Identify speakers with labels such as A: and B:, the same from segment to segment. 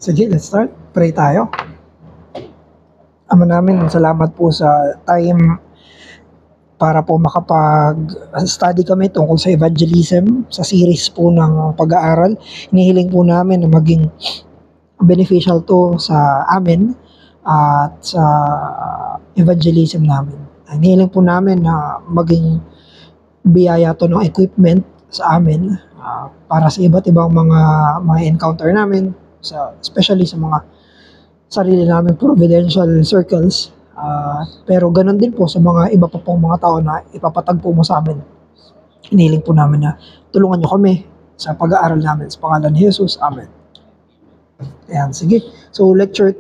A: Sige, let's start. Pray tayo. Ama namin, salamat po sa time para po makapag-study kami tungkol sa evangelism, sa series po ng pag-aaral. Hinihiling po namin na maging beneficial to sa amin at sa evangelism namin. Hinihiling po namin na maging biyaya to ng equipment sa amin para sa iba't ibang mga encounter namin, especially sa mga sarili namin providential circles. Pero ganun din po sa mga iba pa pong mga tao na ipapatagpo mo sa amin. Hinihiling po namin na tulungan nyo kami sa pag-aaral namin sa pangalan ni Jesus. Amen. Ayan, sige. So lecture,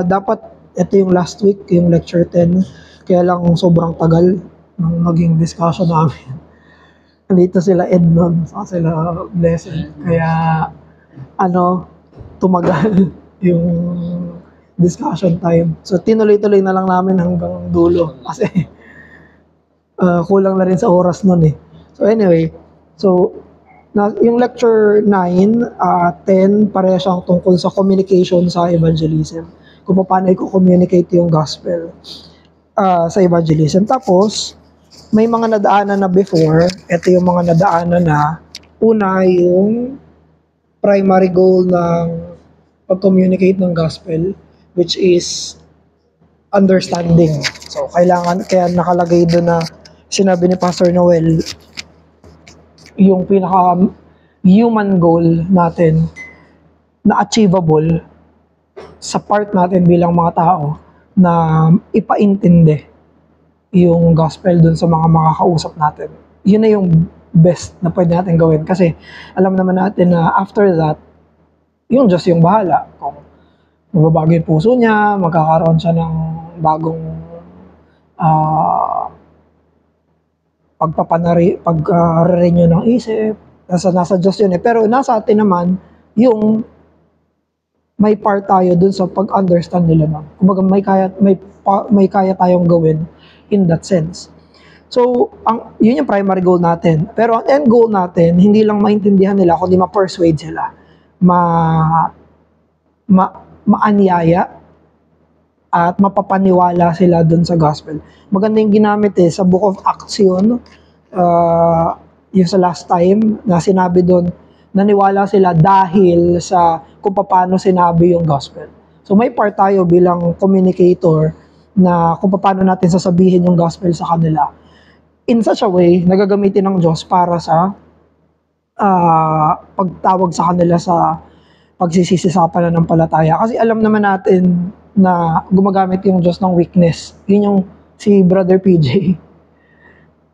A: dapat ito yung last week, yung lecture 10. Kaya lang sobrang tagal ng naging discussion namin. Nandito sila Edmond, sila Blessed. Kaya tumagal yung discussion time. So tinuloy-tuloy na lang namin hanggang dulo kasi kulang na rin sa oras nun eh. So anyway, yung lecture 9, 10, pareha siyang tungkol sa communication sa evangelism. Kung paano i-communicate yung gospel sa evangelism. Tapos, may mga nadaanan na before. Ito yung mga nadaanan na una yung primary goal ng pag-communicate ng gospel, which is understanding. So, kaya nakalagay doon na sinabi ni Pastor Noel, yung pinaka-human goal natin na achievable sa part natin bilang mga tao na ipaintindi yung gospel dun sa mga makakausap natin. Yun na yung best na pwede natin gawin kasi alam naman natin na after that, yung Diyos yung bahala. Kung mababago yung puso niya, magkakaroon siya ng bagong pag-renew ng isip. Nasa Diyos yun eh. Pero nasa atin naman, yung may part tayo dun sa pag-understand nila nun. Kumbaga may kaya tayong gawin in that sense. So, yun yung primary goal natin. Pero ang end goal natin, hindi lang maintindihan nila, kundi ma-persuade sila. Maanyaya at mapapaniwala sila dun sa gospel. Maganda yung ginamit sa Book of Acts yun, yung sa last time na sinabi dun, naniwala sila dahil sa kung paano sinabi yung gospel. So may part tayo bilang communicator na kung paano natin sasabihin yung gospel sa kanila. In such a way, nagagamitin ng Diyos para sa pagtawag sa kanila sa pagsisisi sa pananampalataya. Kasi alam naman natin na gumagamit yung Diyos ng weakness. Yun yung si Brother PJ.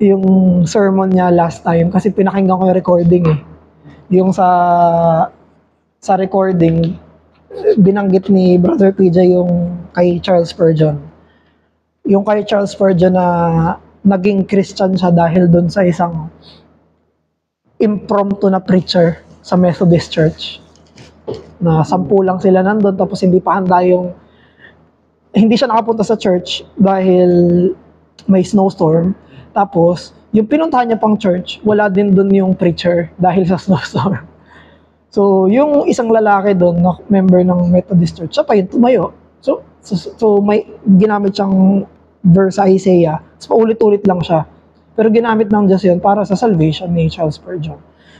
A: Yung sermon niya last time, kasi pinakinggan ko yung recording eh. Yung sa recording, binanggit ni Brother PJ yung kay Charles Spurgeon. Yung kay Charles Spurgeon na naging Christian siya dahil dun sa isang impromptu na preacher sa Methodist Church. Na 10 lang sila nandun, tapos hindi siya nakapunta sa church dahil may snowstorm. Tapos, yung pinuntahan niya pang church, wala din dun yung preacher dahil sa snowstorm. So, yung isang lalaki dun na member ng Methodist Church, siya pa yung tumayo. So may ginamit siyang verse sa Isaiah. So, paulit-ulit lang siya. Pero ginamit ng Diyos yun para sa salvation ni Charles Spurgeon.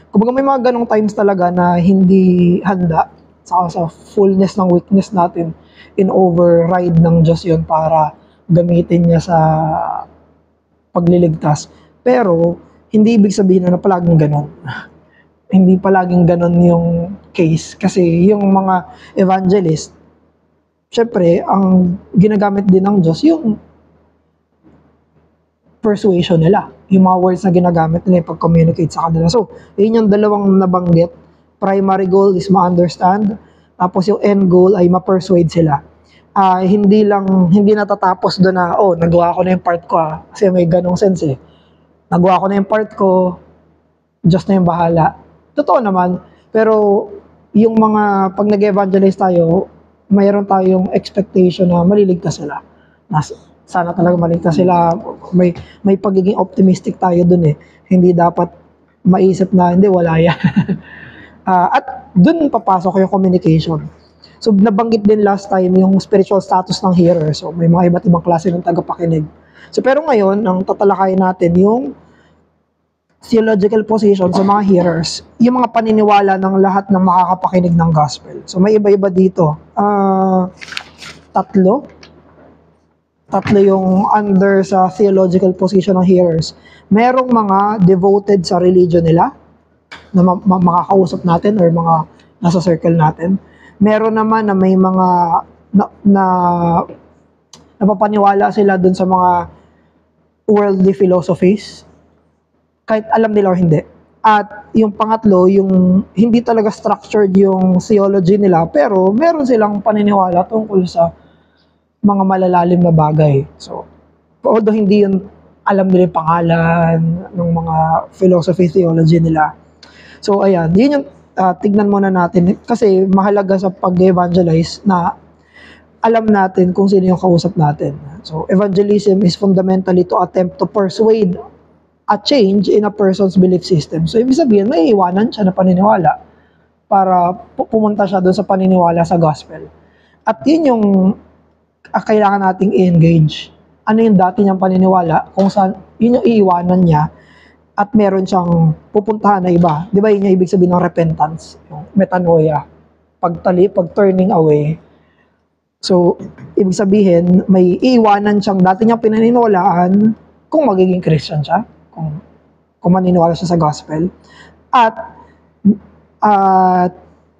A: Kumbaga may mga ganong times talaga na hindi handa sa fullness ng weakness natin in override ng Diyos yun para gamitin niya sa pagliligtas. Pero, hindi ibig sabihin na palaging ganon. Hindi palaging ganon yung case. Kasi yung mga evangelist, syempre, ang ginagamit din ng Diyos, yung persuasion nila. Yung mga words na ginagamit nila yung pag-communicate sa kanila. So, yun yung dalawang nabanggit. Primary goal is ma-understand. Tapos yung end goal ay ma-persuade sila. Hindi natatapos doon na, nagawa ko na yung part ko kasi may ganong sense eh. Nagawa ko na yung part ko, Diyos na yung bahala. Totoo naman, pero yung mga, pag nag-evangelize tayo, mayroon tayong expectation na maliligtas sila. Sana talaga maligtas sila. May pagiging optimistic tayo dun eh. Hindi dapat maisip na, hindi, wala yan. At dun papasok yung communication. So, nabanggit din last time yung spiritual status ng hearer. So, may mga iba't ibang klase ng tagapakinig. So, pero ngayon, ang tatalakayin natin yung theological position sa mga hearers, yung mga paniniwala ng lahat ng makakapakinig ng gospel. So, may iba-iba dito. Tatlo yung under sa theological position ng hearers. Merong mga devoted sa religion nila, na makakausap natin or mga nasa circle natin. Meron naman na may mga napapaniwala sila dun sa mga worldly philosophies, kahit alam nila o hindi. At yung pangatlo, yung hindi talaga structured yung theology nila, pero meron silang paniniwala tungkol sa mga malalalim na bagay. So, although hindi yun alam nila yung pangalan ng mga philosophy, theology nila. So, ayan, yun yung tignan muna natin. Kasi mahalaga sa pag-evangelize na alam natin kung sino yung kausap natin. So, evangelism is fundamentally to attempt to persuade a change in a person's belief system. So, ibig sabihin, may iwanan siya na paniniwala para pumunta siya doon sa paniniwala sa gospel. At yun yung kailangan nating i-engage. Ano yung dati niyang paniniwala, kung saan, yun yung iiwanan niya, at meron siyang pupuntahan na iba. Di ba yun yung ibig sabihin ng repentance, yung metanoia, pag-turning away. So, ibig sabihin, may iiwanan siyang dati niyang pinaniniwalaan kung magiging Christian siya, kung maniniwala siya sa gospel, at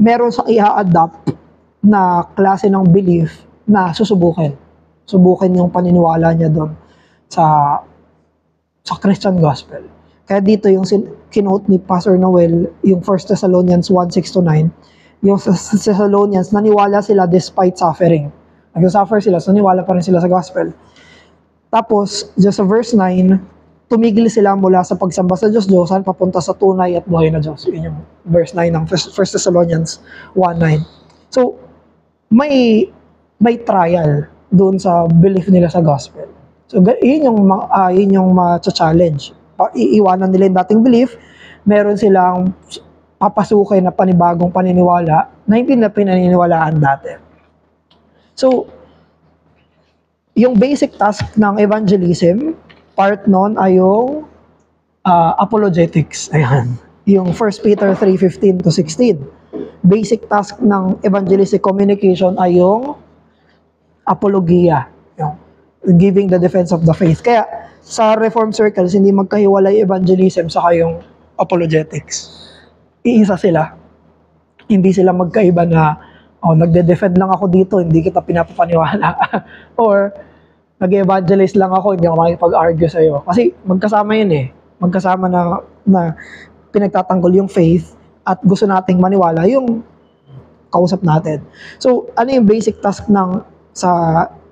A: meron siyang i-adapt na klase ng belief na susubukin yung paniniwala niya doon sa Christian gospel. Kaya dito yung kinote ni Pastor Noel, yung 1 Thessalonians 1:6-9, yung sa Thessalonians, naniwala sila despite suffering. Nag-suffer sila, so naniwala pa rin sila sa gospel. Tapos, just sa verse 9, tumigil sila mula sa pagsamba sa Diyos-Diyosan papunta sa tunay at buhay na Diyos. Yun yung verse 9 ng 1 Thessalonians 1:9. So, may trial doon sa belief nila sa gospel. So, yun yung ma-challenge. Iiwanan nila yung dating belief, meron silang papasukin na panibagong paniniwala na hindi na pinaniniwalaan dati. So, yung basic task ng evangelism, part nun ay yung apologetics. Ayan. Yung 1 Peter 3:15-16. Basic task ng evangelistic communication ay yung apologia, yung giving the defense of the faith. Kaya sa Reformed circles, hindi magkahiwalay evangelism sa yung apologetics. Iisa sila. Hindi sila magkaiba na, nagde-defend lang ako dito, hindi kita pinapapaniwala. Or, nag-evangelize lang ako, hindi ako makikipag-argue sa'yo. Kasi magkasama yun eh. Magkasama na pinagtatanggol yung faith at gusto nating maniwala yung kausap natin. So, ano yung basic task sa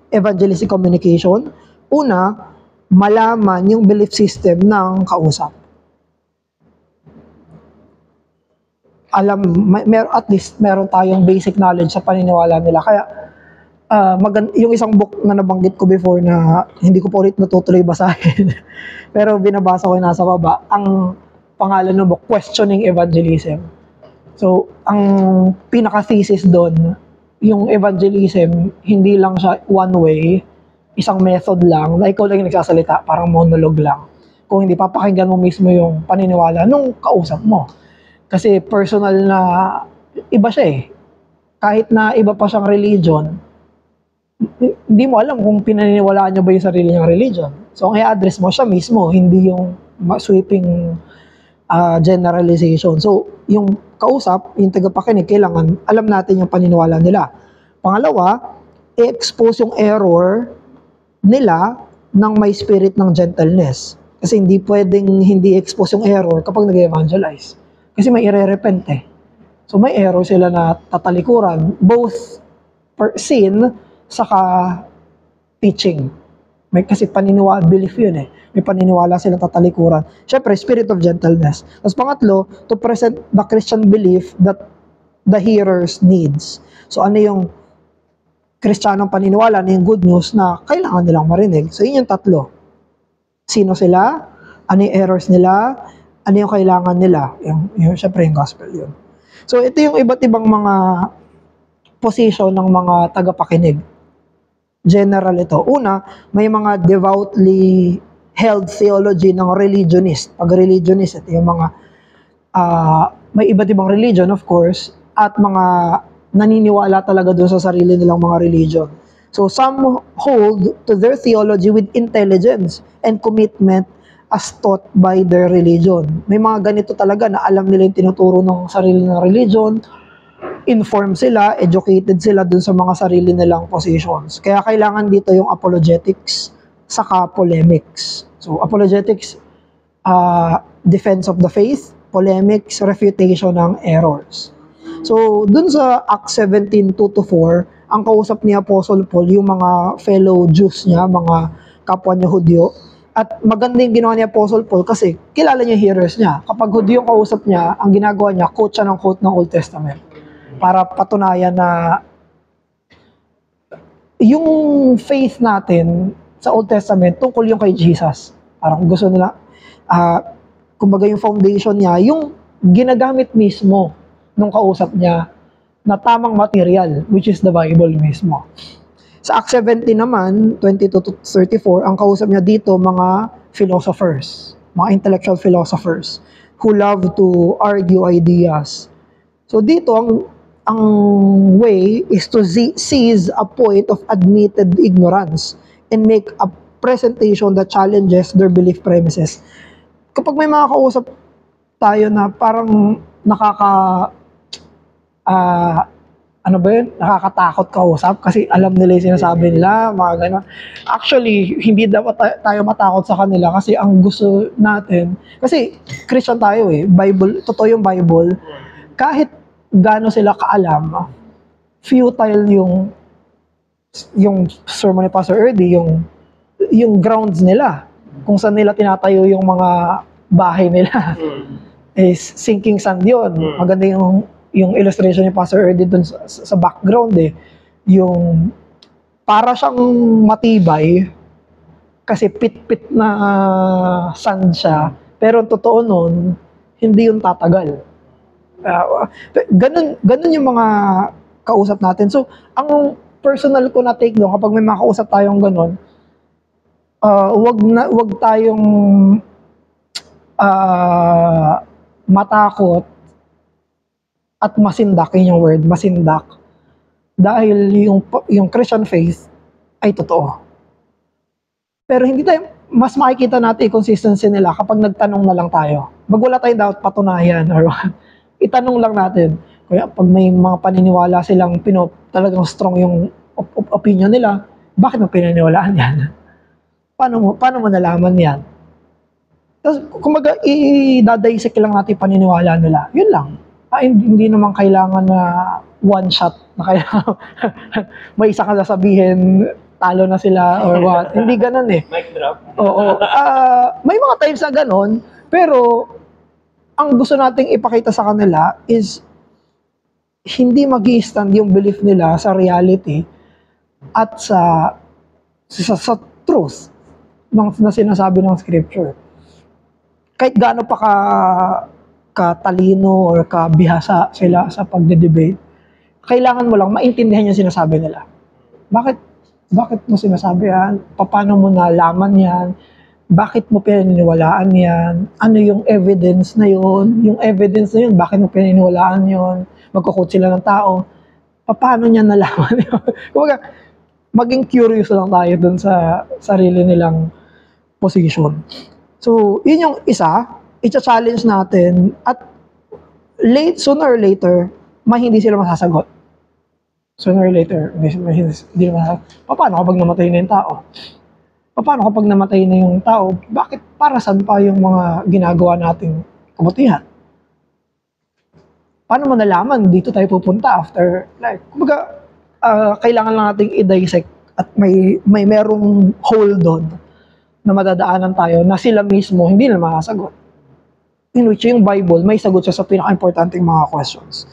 A: evangelistic communication? Una, malaman yung belief system ng kausap. At least meron tayong basic knowledge sa paniniwala nila. Kaya, yung isang book na nabanggit ko before na hindi ko po ulit natutuloy basahin, pero binabasa ko yung nasa baba, ang pangalan ng book, Questioning Evangelism. So, ang pinaka-thesis doon, yung evangelism, hindi lang siya one way, isang method lang, na ikaw lang yung nagsasalita, parang monologue lang. Kung hindi, papakinggan mo mismo yung paniniwala nung kausap mo. Kasi personal na, iba siya eh. Kahit na iba pa siyang religion, hindi mo alam kung pinaniniwalaan niya ba yung sarili niyang religion. So, ang i-address mo siya mismo, hindi yung sweeping generalization. So, yung kausap, yung tagapakinig, kailangan alam natin yung paniniwala nila. Pangalawa, i-expose yung error nila ng may spirit ng gentleness. Kasi hindi pwedeng hindi expose yung error kapag nag-evangelize. Kasi may irerepent eh. So, may error sila na tatalikuran, both per sin, saka teaching. Kasi paniniwala, belief yun eh. May paniniwala silang tatalikuran. Siyempre, spirit of gentleness. Tapos pangatlo, to present the Christian belief that the hearers needs. So ano yung Kristiyanong paniniwala, ano yung good news na kailangan nilang marinig. So yun yung tatlo. Sino sila? Ano yung errors nila? Ano yung kailangan nila? Siyempre yung gospel yun. So ito yung iba't ibang mga position ng mga tagapakinig. General ito. Una, may mga devoutly held theology ng religionist. Pag religionist, ito yung mga may iba't ibang religion, of course, at mga naniniwala talaga doon sa sarili nilang mga religion. So some hold to their theology with intelligence and commitment as taught by their religion. May mga ganito talaga na alam nila yung tinuturo ng sarili ng religion, informed sila, educated sila dun sa mga sarili nilang positions. Kaya kailangan dito yung apologetics saka polemics. So apologetics, defense of the faith, polemics, refutation ng errors. So dun sa Acts 17:2-4, ang kausap ni Apostle Paul yung mga fellow Jews niya, mga kapwa niya Hudyo. At maganda yung ginawa ni Apostle Paul kasi kilala niya hearers niya. Kapag Hudyo yung kausap niya, ang ginagawa niya, quote siya ng quote ng Old Testament para patunayan na yung faith natin sa Old Testament tungkol yung kay Jesus. Parang gusto nila, kumbaga yung foundation niya, yung ginagamit mismo nung kausap niya na tamang material, which is the Bible mismo. Sa Acts 17 naman, 22-34, ang kausap niya dito, mga philosophers, mga intellectual philosophers who love to argue ideas. So dito, ang way is to seize a point of admitted ignorance and make a presentation that challenges their belief premises. Kapag may mga kausap tayo na parang nakakatakot kausap kasi alam nila yung sinasabi nila, mga gano'n. Actually, hindi dapat tayo matakot sa kanila kasi ang gusto natin, kasi Christian tayo Bible, totoo yung Bible, kahit gaano sila kaalam, futile yung sermon ni Pastor Erdy, yung grounds nila, kung saan nila tinatayo yung mga bahay nila, is sinking sand yun. Maganda yung illustration ni Pastor Erdy dun sa background yung para siyang matibay kasi pit-pit na sand siya, pero totoo nun, hindi yung tatagal. Ganun yung mga kausap natin. So, ang personal ko na take doon, kapag may mga kausap tayong ganun, wag tayong matakot at masindak, yun yung word, masindak. Dahil yung Christian faith ay totoo. Pero hindi tayo, mas makikita natin yung consistency nila kapag nagtanong na lang tayo. Wala tayong dapat patunayan or itanong lang natin. Kaya pag may mga paniniwala silang talagang strong yung opinion nila, bakit mo pinaniwalaan yan? Paano mo nalaman yan? Tapos, kumbaga, i-dadaysik lang natin paniniwala nila. Yun lang. Hindi naman kailangan na one shot na kailangan may isa ka sasabihin, talo na sila or what. Hindi ganun
B: Mic drop.
A: Oo. May mga times na ganun, pero ang gusto nating ipakita sa kanila is hindi mag-i-stand yung belief nila sa reality at sa truth na sinasabi ng scripture. Kahit gaano pa katalino or kabihasa sila sa pagde-debate, kailangan mo lang maintindihan yung sinasabi nila. Bakit mo sinasabi yan? Paano mo nalaman yan? Bakit mo pinaniwalaan yan? Ano yung evidence na yun? Yung evidence na yun, bakit mo pinaniwalaan yun? Magkukot sila ng tao. Paano niya nalaman yun? Kumbaga, maging curious lang tayo dun sa sarili nilang position. So, yun yung isa, i-challenge natin at sooner or later, hindi sila masasagot. Sooner or later, hindi masasagot. Paano kapag namatay na yung tao? Paano kapag namatay na yung tao? Bakit para saan pa yung mga ginagawa nating kabutihan? Paano mo nalaman dito tayo pupunta after life? Kumbaga, kailangan lang nating i-dissect at may merong hole doon na madadaanan tayo na sila mismo hindi na makasagot. In which yung Bible, may sagot siya sa pinaka-importanting mga questions.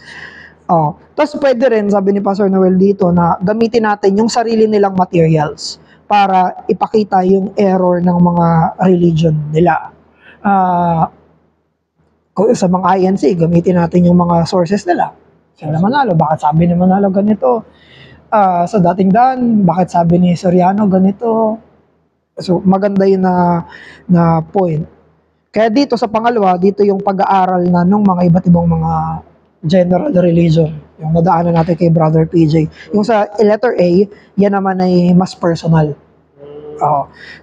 A: Tapos pwede rin, sabi ni Pastor Noel dito, na gamitin natin yung sarili nilang materials para ipakita yung error ng mga religion nila. Sa mga INC, gamitin natin yung mga sources nila. Sila Manalo, bakit sabi ni Manalo ganito? Sa dating daan, bakit sabi ni Soriano ganito? So, maganda yun na point. Kaya dito sa pangalawa, dito yung pag-aaral na ng mga iba't ibang mga general religion. Yung nadaanan natin kay Brother PJ. Yung sa letter A, yan naman ay mas personal.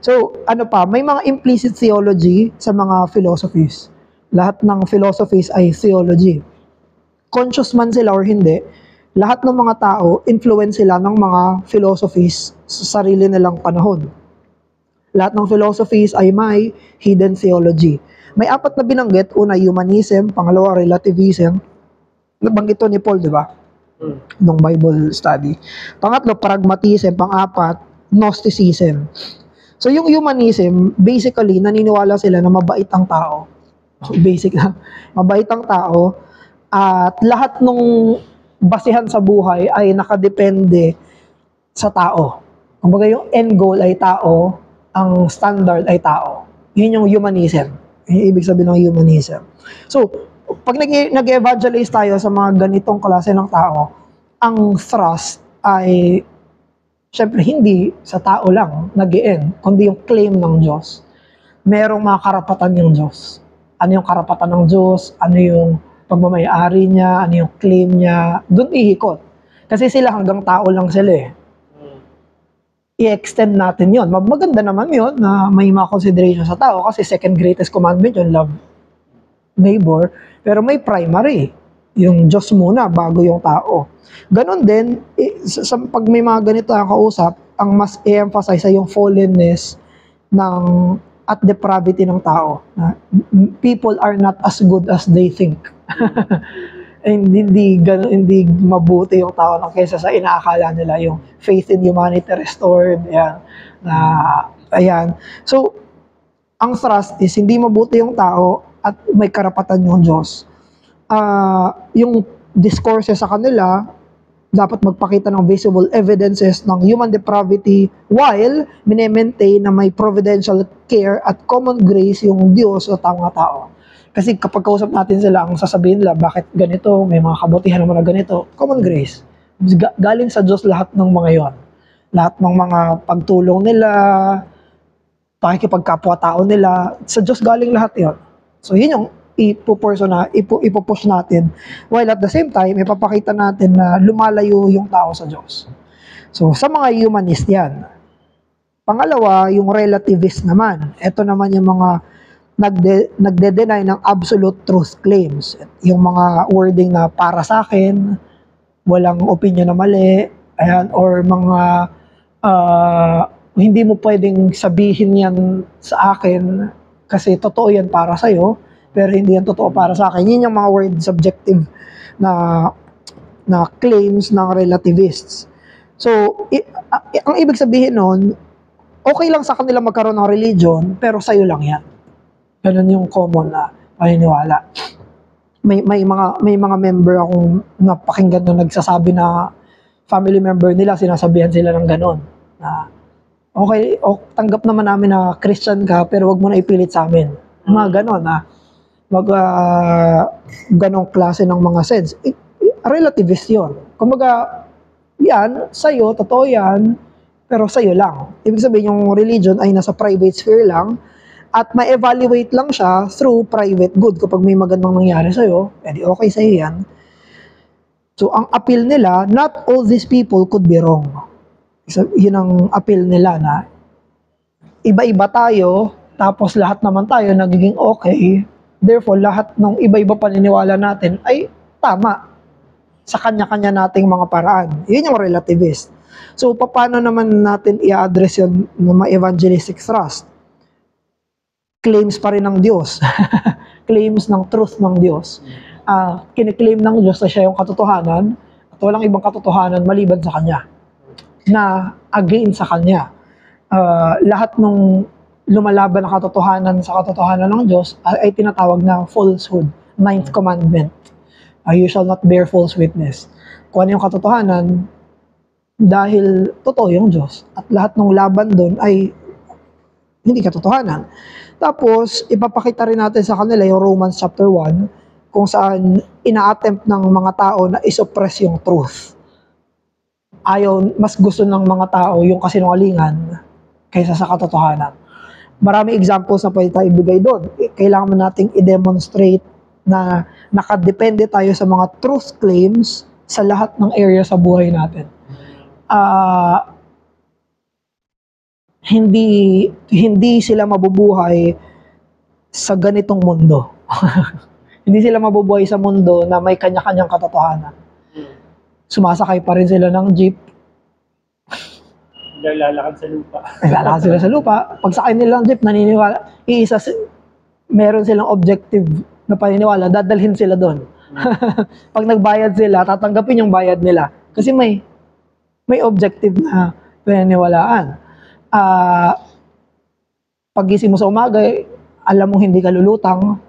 A: So, ano pa, may mga implicit theology sa mga philosophies. Lahat ng philosophies ay theology. Conscious man sila or hindi, lahat ng mga tao, influence sila ng mga philosophies sa sarili nilang panahon. Lahat ng philosophies ay may hidden theology. May 4 na binanggit. Una, humanism. Pangalawa, relativism. Nabanggit to ni Paul, di ba? Nung Bible study. Pangatlo, pragmatism. Pang-4, Gnosticism. So, yung humanism, basically, naniniwala sila na mabait ang tao. Basic na. Mabait ang tao. At lahat ng basihan sa buhay ay nakadepende sa tao. Kumbaga, yung end goal ay tao, ang standard ay tao. Yun yung humanism. Yung ibig sabihin ng humanism. So, pag nag-evangelize tayo sa mga ganitong klase ng tao, ang thrust ay syempre hindi sa tao lang nag-e-end, kundi yung claim ng Diyos. Merong mga karapatan yung Diyos. Ano yung karapatan ng Diyos? Ano yung pagmamayari niya? Ano yung claim niya? Doon ihikot. Kasi sila hanggang tao lang sila eh. I-extend natin yon. Maganda naman yon na may mga consideration sa tao kasi second greatest commandment yun, love neighbor. Pero may primary, yung Diyos muna bago yung tao. Ganon din, pag may mga ganito ang kausap, ang mas i-emphasize ay yung fallenness at depravity ng tao. People are not as good as they think. And hindi mabuti yung tao ng kaysa sa inaakala nila, yung faith in humanity restored, ayan. So, ang thrust is hindi mabuti yung tao at may karapatan yung Diyos. Yung discourses sa kanila, dapat magpakita ng visible evidences ng human depravity while minemaintain na may providential care at common grace yung Diyos sa mga tao. Kasi kapag kausap natin sila, ang sasabihin nila, bakit ganito, may mga kabutihan naman na ganito, common grace. Galing sa Diyos lahat ng mga yon. Lahat ng mga pagtulong nila, pakikipagkapwa-tao nila, sa Diyos galing lahat yon. So yun yung ipupush natin. While at the same time, ipapakita natin na lumalayo yung tao sa Diyos. So sa mga humanist yan. Pangalawa, yung relativist naman. Ito naman yung mga nagde-deny ng absolute truth claims. Yung mga wording na para sa akin, walang opinion na mali, ayan, or mga hindi mo pwedeng sabihin yan sa akin kasi totoo yan para sa'yo, pero hindi yan totoo para sa akin. Yun yung mga word subjective na claims ng relativists. So, ang ibig sabihin nun, okay lang sa kanila magkaroon ng religion, pero sa'yo lang yan. Ganun yung common na paniniwala. May mga member akong napakinggan na nagsasabi na family member nila, sinasabihan sila ng ganun. Na, okay, tanggap naman namin na Christian ka, pero wag mo na ipilit sa amin. Mga ganun na, ganong klase ng mga sense. Relativist yun. Kumbaga, yan, sa'yo, totoo yan, pero sa'yo lang. Ibig sabihin, yung religion ay nasa private sphere lang, at ma-evaluate lang siya through private good. Kapag may magandang nangyari sa'yo, edi okay sa'yo yan. So, ang appeal nila, not all these people could be wrong. So, yun ang appeal nila na iba-iba tayo, tapos lahat naman tayo nagiging okay. Therefore, lahat ng iba-iba paniniwala natin ay tama sa kanya-kanya nating mga paraan. Yun yung relativist. So, paano naman natin i-address yun ng mga evangelistic thrust? Claims pa rin ng Diyos. Claims ng truth ng Diyos. Kiniklaim ng Diyos na siya yung katotohanan at walang ibang katotohanan maliban sa Kanya. Na against sa Kanya. Lahat ng lumalaban na katotohanan sa katotohanan ng Diyos ay tinatawag na falsehood. 9th commandment. You shall not bear false witness. Kung ano yung katotohanan, dahil totoo yung Diyos. At lahat ng laban doon ay hindi katotohanan. Tapos, ipapakita rin natin sa kanila yung Romans chapter 1 kung saan ina-attempt ng mga tao na isuppress yung truth. Mas gusto ng mga tao yung kasinungalingan kaysa sa katotohanan. Marami examples na pwede tayo ibigay doon. Kailangan mo nating i-demonstrate na nakadepende tayo sa mga truth claims sa lahat ng area sa buhay natin. Hindi sila mabubuhay sa ganitong mundo. Hindi sila mabubuhay sa mundo na may kanya-kanyang katotohanan. Sumasakay pa rin sila ng jeep.
B: Lalakad sa lupa.
A: Lalakad sila sa lupa. Pag sakay nila ng jeep, naniniwala. Meron silang objective na paniniwala, dadalhin sila doon. Pag nagbayad sila, tatanggapin yung bayad nila. Kasi may objective na paniniwalaan. Pagising mo sa umaga, alam mong hindi ka lulutang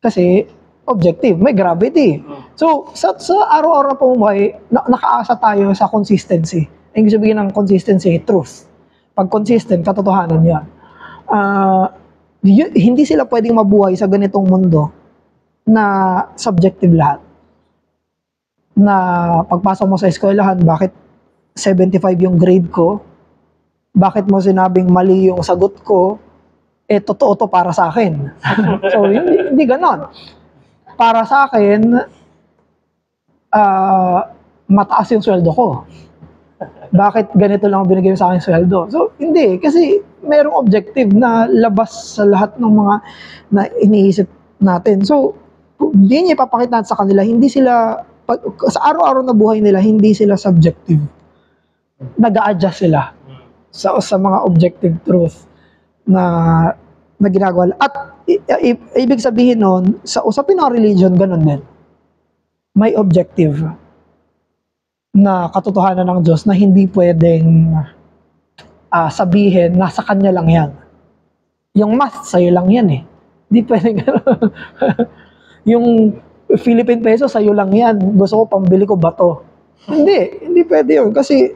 A: kasi objective, may gravity. So, sa araw-araw na pamumuhay, nakaasa tayo sa consistency. Ang ibig sabihin ng consistency, truth. Pag consistent, katotohanan yan. Hindi sila pwedeng mabuhay sa ganitong mundo na subjective lahat. Na pagpasok mo sa eskwelahan, bakit 75 yung grade ko? Bakit mo sinabing mali yung sagot ko? Totoo to para sa akin. So, hindi ganon. Para sa akin, mataas yung sweldo ko. Bakit ganito lang binigay sa akin sweldo? So, hindi. Kasi merong objective na labas sa lahat ng mga na iniisip natin. So, hindi niya ipapakita natin sa kanila, hindi sila, sa araw-araw na buhay nila, hindi sila subjective. Nag-a-adjust sila sa mga objective truth na ginagawa. At ibig sabihin nun, sa usapin ng religion, ganun din. May objective na katotohanan ng Diyos na hindi pwedeng sabihin, nasa Kanya lang yan. Yung math, sa'yo lang yan eh. Hindi pwedeng yung Philippine peso, sa'yo lang yan. Gusto ko, pambili ko bato. Hindi pwede yun. Kasi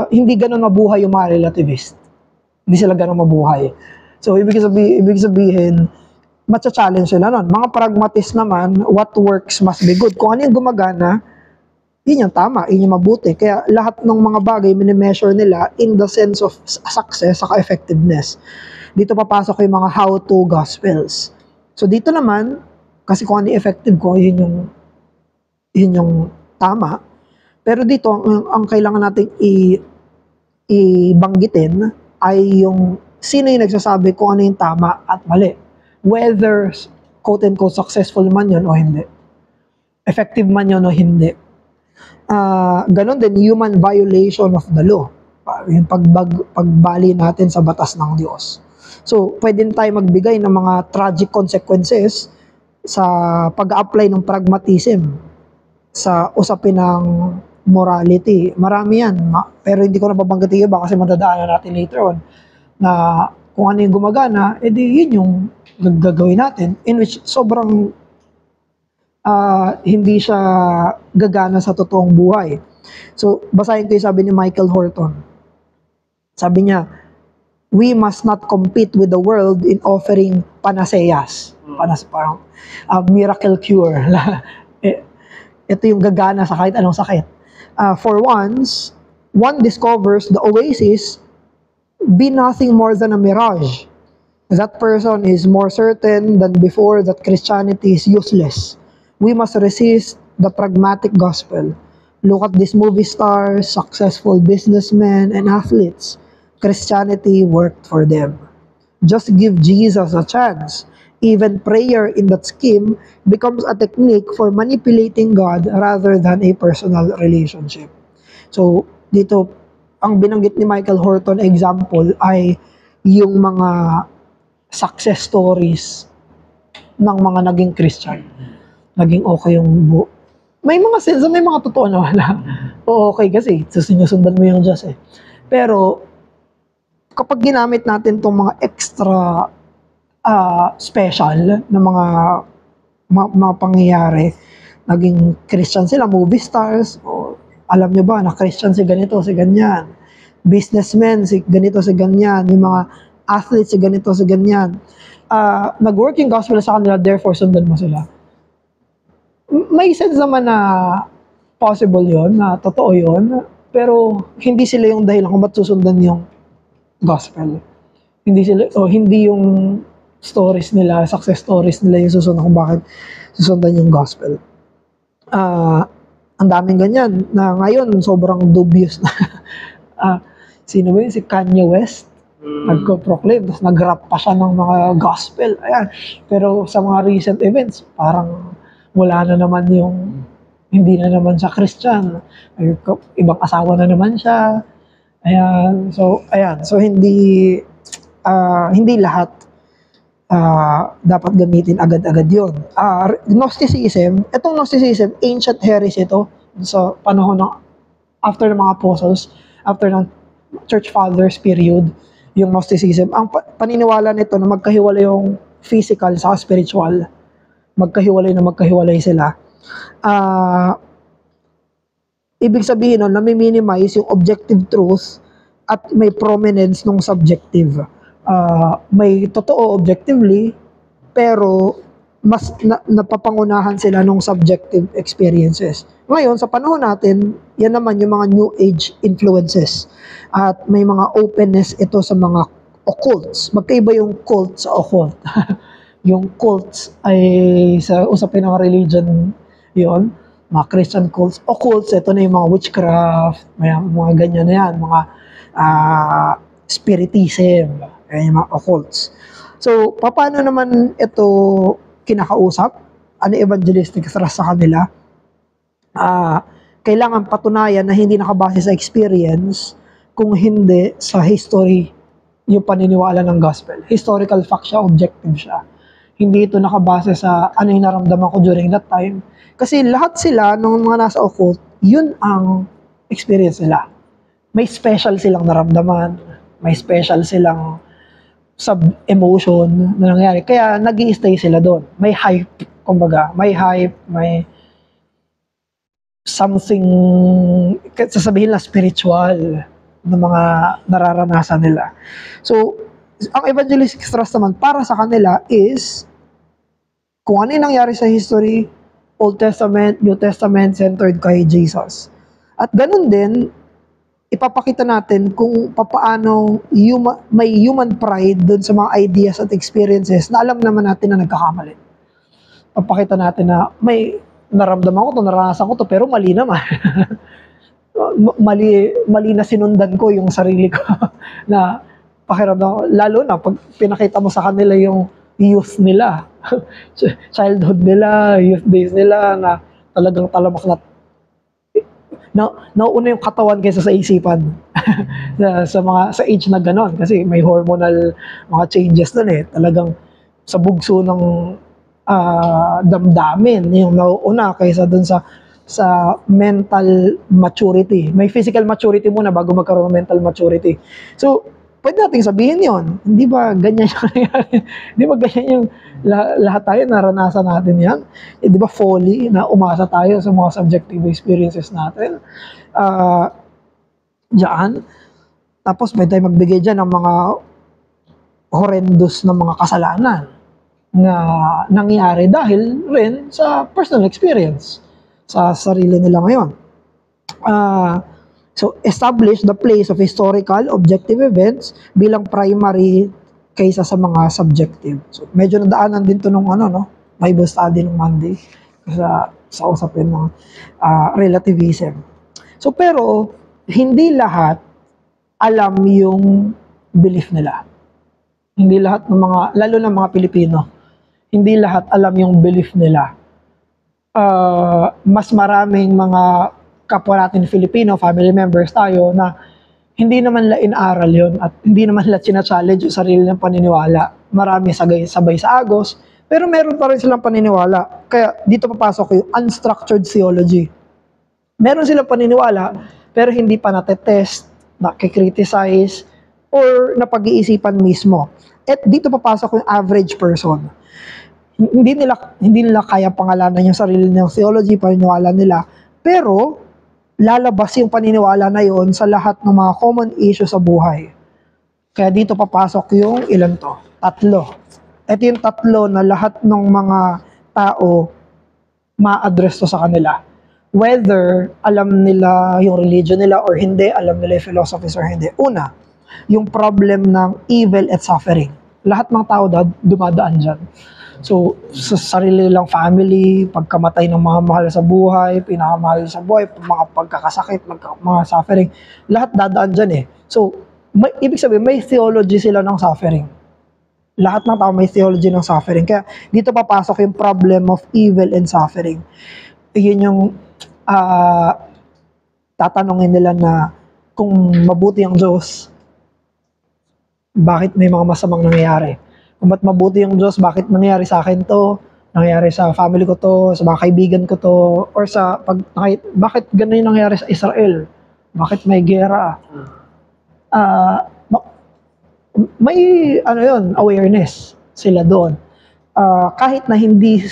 A: hindi ganun mabuhay yung mga relativist. Hindi sila ganun mabuhay. So, ibig sabihin, matcha-challenge sila nun. Mga pragmatist naman, what works must be good. Kung ano yung gumagana, yun yung tama, yun yung mabuti. Kaya lahat ng mga bagay, minimeasure nila in the sense of success, saka effectiveness. Dito papasok yung mga how-to gospels. So, dito naman, kasi kung ano yung effective ko, yun yung tama. Pero dito, ang kailangan nating ibanggitin ay yung sino yung nagsasabi kung ano yung tama at mali. Whether, quote-unquote, successful man yun o hindi. Effective man yun o hindi. Ganon din, human violation of the law. Yung pagbali natin sa batas ng Diyos. So, pwede tayo magbigay ng mga tragic consequences sa pag-apply ng pragmatism sa usapin ng morality. Marami yan. Pero hindi ko na babanggitin iba kasi madadaanan natin later on na kung ano yung gumagana, edi yun yung gagawin natin. In which sobrang hindi siya gagana sa totoong buhay. So, basahin ko yung sabi ni Michael Horton. Sabi niya, we must not compete with the world in offering panaceas. Parang miracle cure. Ito yung gagana sa kahit anong sakit. For once, one discovers the oasis be nothing more than a mirage. That person is more certain than before that Christianity is useless. We must resist the pragmatic gospel. Look at these movie stars, successful businessmen, and athletes. Christianity worked for them. Just give Jesus a chance. Even prayer in that scheme becomes a technique for manipulating God rather than a personal relationship. So, dito, ang binanggit ni Michael Horton example ay yung mga success stories ng mga naging Christian. Naging okay yung may mga sense, may mga totoo na wala. O okay kasi, sinusundan mo yung Diyos eh. Pero, kapag ginamit natin itong mga extra special na mga pangyayari, naging Christian sila, movie stars, o alam nyo ba na Christian si ganito, si ganyan, businessmen si ganito, si ganyan, yung mga athletes si ganito, si ganyan, nag-work yung gospel sa kanila, therefore sundan mo sila. May sense naman na possible yon, na totoo yon, pero hindi sila yung dahilan kung ba't susundan yung gospel. Hindi sila, o hindi yung stories nila, success stories nila yung susundan kung bakit susundan yung gospel. Ang daming ganyan na ngayon sobrang dubious na. Sino ba yun? Si Kanye West nagko-proclaim, tapos nag-rap pa siya ng mga gospel. Ayan. Pero sa mga recent events, parang wala na naman yung, hindi na naman siya Christian. Ibang asawa na naman siya. Ayan. So hindi lahat dapat gamitin agad-agad yun. Gnosticism, itong Gnosticism, ancient heresy ito sa panahon ng after ng mga apostles, after ng church fathers period, yung Gnosticism. Ang paniniwala nito na magkahiwalay yung physical sa spiritual. Magkahiwalay sila. Ibig sabihin nun, nami-minimize yung objective truth at may prominence ng subjective. May totoo objectively, pero mas napapangunahan sila ng subjective experiences. Ngayon, sa panahon natin, yan naman yung mga New Age influences. At may mga openness ito sa mga occults. Magkaiba yung cult sa occult. Yung cults ay sa usapin ng religion yon, mga Christian cults. Occults, ito na yung mga witchcraft, mga ganyan na yan, mga spiritism, yung mga occults. So, paano naman ito kinakausap? Ano evangelistic thrust sa kanila? Kailangan patunayan na hindi nakabase sa experience, kung hindi sa history yung paniniwala ng gospel. Historical fact siya, objective siya. Hindi ito nakabase sa ano yung naramdaman ko during that time. Kasi lahat sila, ng mga nasa occult, yun ang experience nila. May special silang naramdaman, may special silang sub-emotion na nangyari. Kaya nag-i-stay sila doon. May hype, kumbaga. May hype, may something, sasabihin na spiritual ng mga nararanasan nila. So, ang evangelistic thrust naman para sa kanila is kung ano yung nangyari sa history, Old Testament, New Testament, centered kay Jesus. At ganun din, ipapakita natin kung paano may human pride dun sa mga ideas at experiences na alam naman natin na nagkakamali. Papakita natin na may naramdaman ko to, naranasan ko to, pero mali naman. mali na sinundan ko yung sarili ko na pakiramdam, lalo na pag pinakita mo sa kanila yung youth nila, childhood nila, youth days nila, na talagang talamak na nauuna yung katawan kaysa sa isipan sa age na ganon, kasi may hormonal mga changes dun talagang sa bugso ng damdamin yung nauuna kaysa dun sa mental maturity. May physical maturity muna bago magkaroon ng mental maturity. So, pwede nating sabihin yon. Hindi ba ganyan yung nangyari? Hindi ba ganyan yung lahat tayo naranasan natin yan? Di ba folly na umasa tayo sa mga subjective experiences natin? Diyan. Tapos pwede tayo magbigay dyan ng mga horrendous na mga kasalanan na nangyari dahil rin sa personal experience sa sarili nila ngayon. So, establish the place of historical, objective events bilang primary kaysa sa mga subjective. So, medyo nadaanan din to nung Bible study nung Monday sa usapin ng relativism. So, pero, hindi lahat alam yung belief nila. Hindi lahat ng mga, lalo na mga Pilipino, hindi lahat alam yung belief nila. Mas maraming mga kapwa natin Filipino, family members tayo, na hindi naman nila inaral yun at hindi naman nila challenge yung sarili ng paniniwala. Marami sabay sa agos, pero meron pa rin silang paniniwala. Kaya dito papasok yung unstructured theology. Meron silang paniniwala, pero hindi pa natetest, nakikriticize, or napag-iisipan mismo. At dito papasok yung average person. Hindi nila kaya pangalanan yung sarili ng theology, paniniwala nila, pero lalabas yung paniniwala na yon sa lahat ng mga common issues sa buhay. Kaya dito papasok yung ilan to? 3. Ito yung tatlo na lahat ng mga tao ma-address to sa kanila. Whether alam nila yung religion nila or hindi, alam nila yung philosophies or hindi. Una, yung problem ng evil at suffering. Lahat ng tao dumadaan dyan. So, sa sarili lang family, pagkamatay ng mga mahal sa buhay, pinakamahal sa buhay, mga pagkakasakit, mga suffering, lahat dadaan dyan eh. So, ibig sabihin, may theology sila ng suffering. Lahat ng tao may theology ng suffering. Kaya dito papasok yung problem of evil and suffering. Yun yung tatanungin nila na kung mabuti ang Diyos, bakit may mga masamang nangyayari? Kung ba't mabuti yung Diyos, bakit nangyayari sa akin to? Nangyayari sa family ko to, sa mga kaibigan ko to, or bakit ganun yung nangyayari sa Israel? Bakit may gera? May awareness sila doon. Kahit na hindi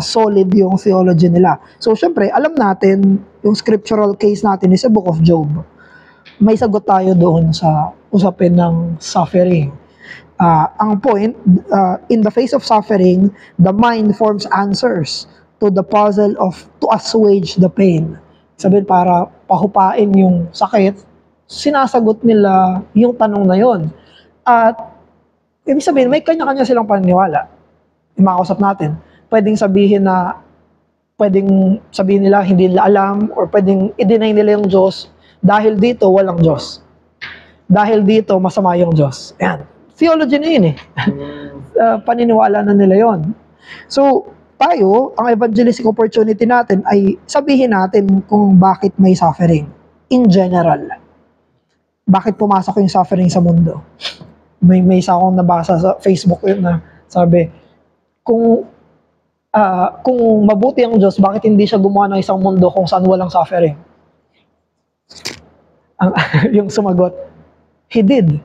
A: solid yung theology nila. So, syempre, alam natin, yung scriptural case natin is a book of Job. May sagot tayo doon sa usapin ng suffering. Ang point, in the face of suffering, the mind forms answers to the puzzle to assuage the pain. Sabihin, para pahupain yung sakit, sinasagot nila yung tanong na yon. At, ibig sabihin, may kanya-kanya silang paniniwala. Yung makausap natin. Pwedeng sabihin nila hindi nila alam, or pwedeng i-deny nila yung Diyos, dahil dito walang Diyos. Dahil dito masama yung Diyos. Ayan. Theology na yun eh. Paniniwala na nila yon. So, tayo, ang evangelistic opportunity natin ay sabihin natin kung bakit may suffering. In general. Bakit pumasok yung suffering sa mundo? May isa akong nabasa sa Facebook yun na sabi, kung mabuti ang Diyos, bakit hindi siya gumawa ng isang mundo kung saan walang suffering? Yung sumagot, He did.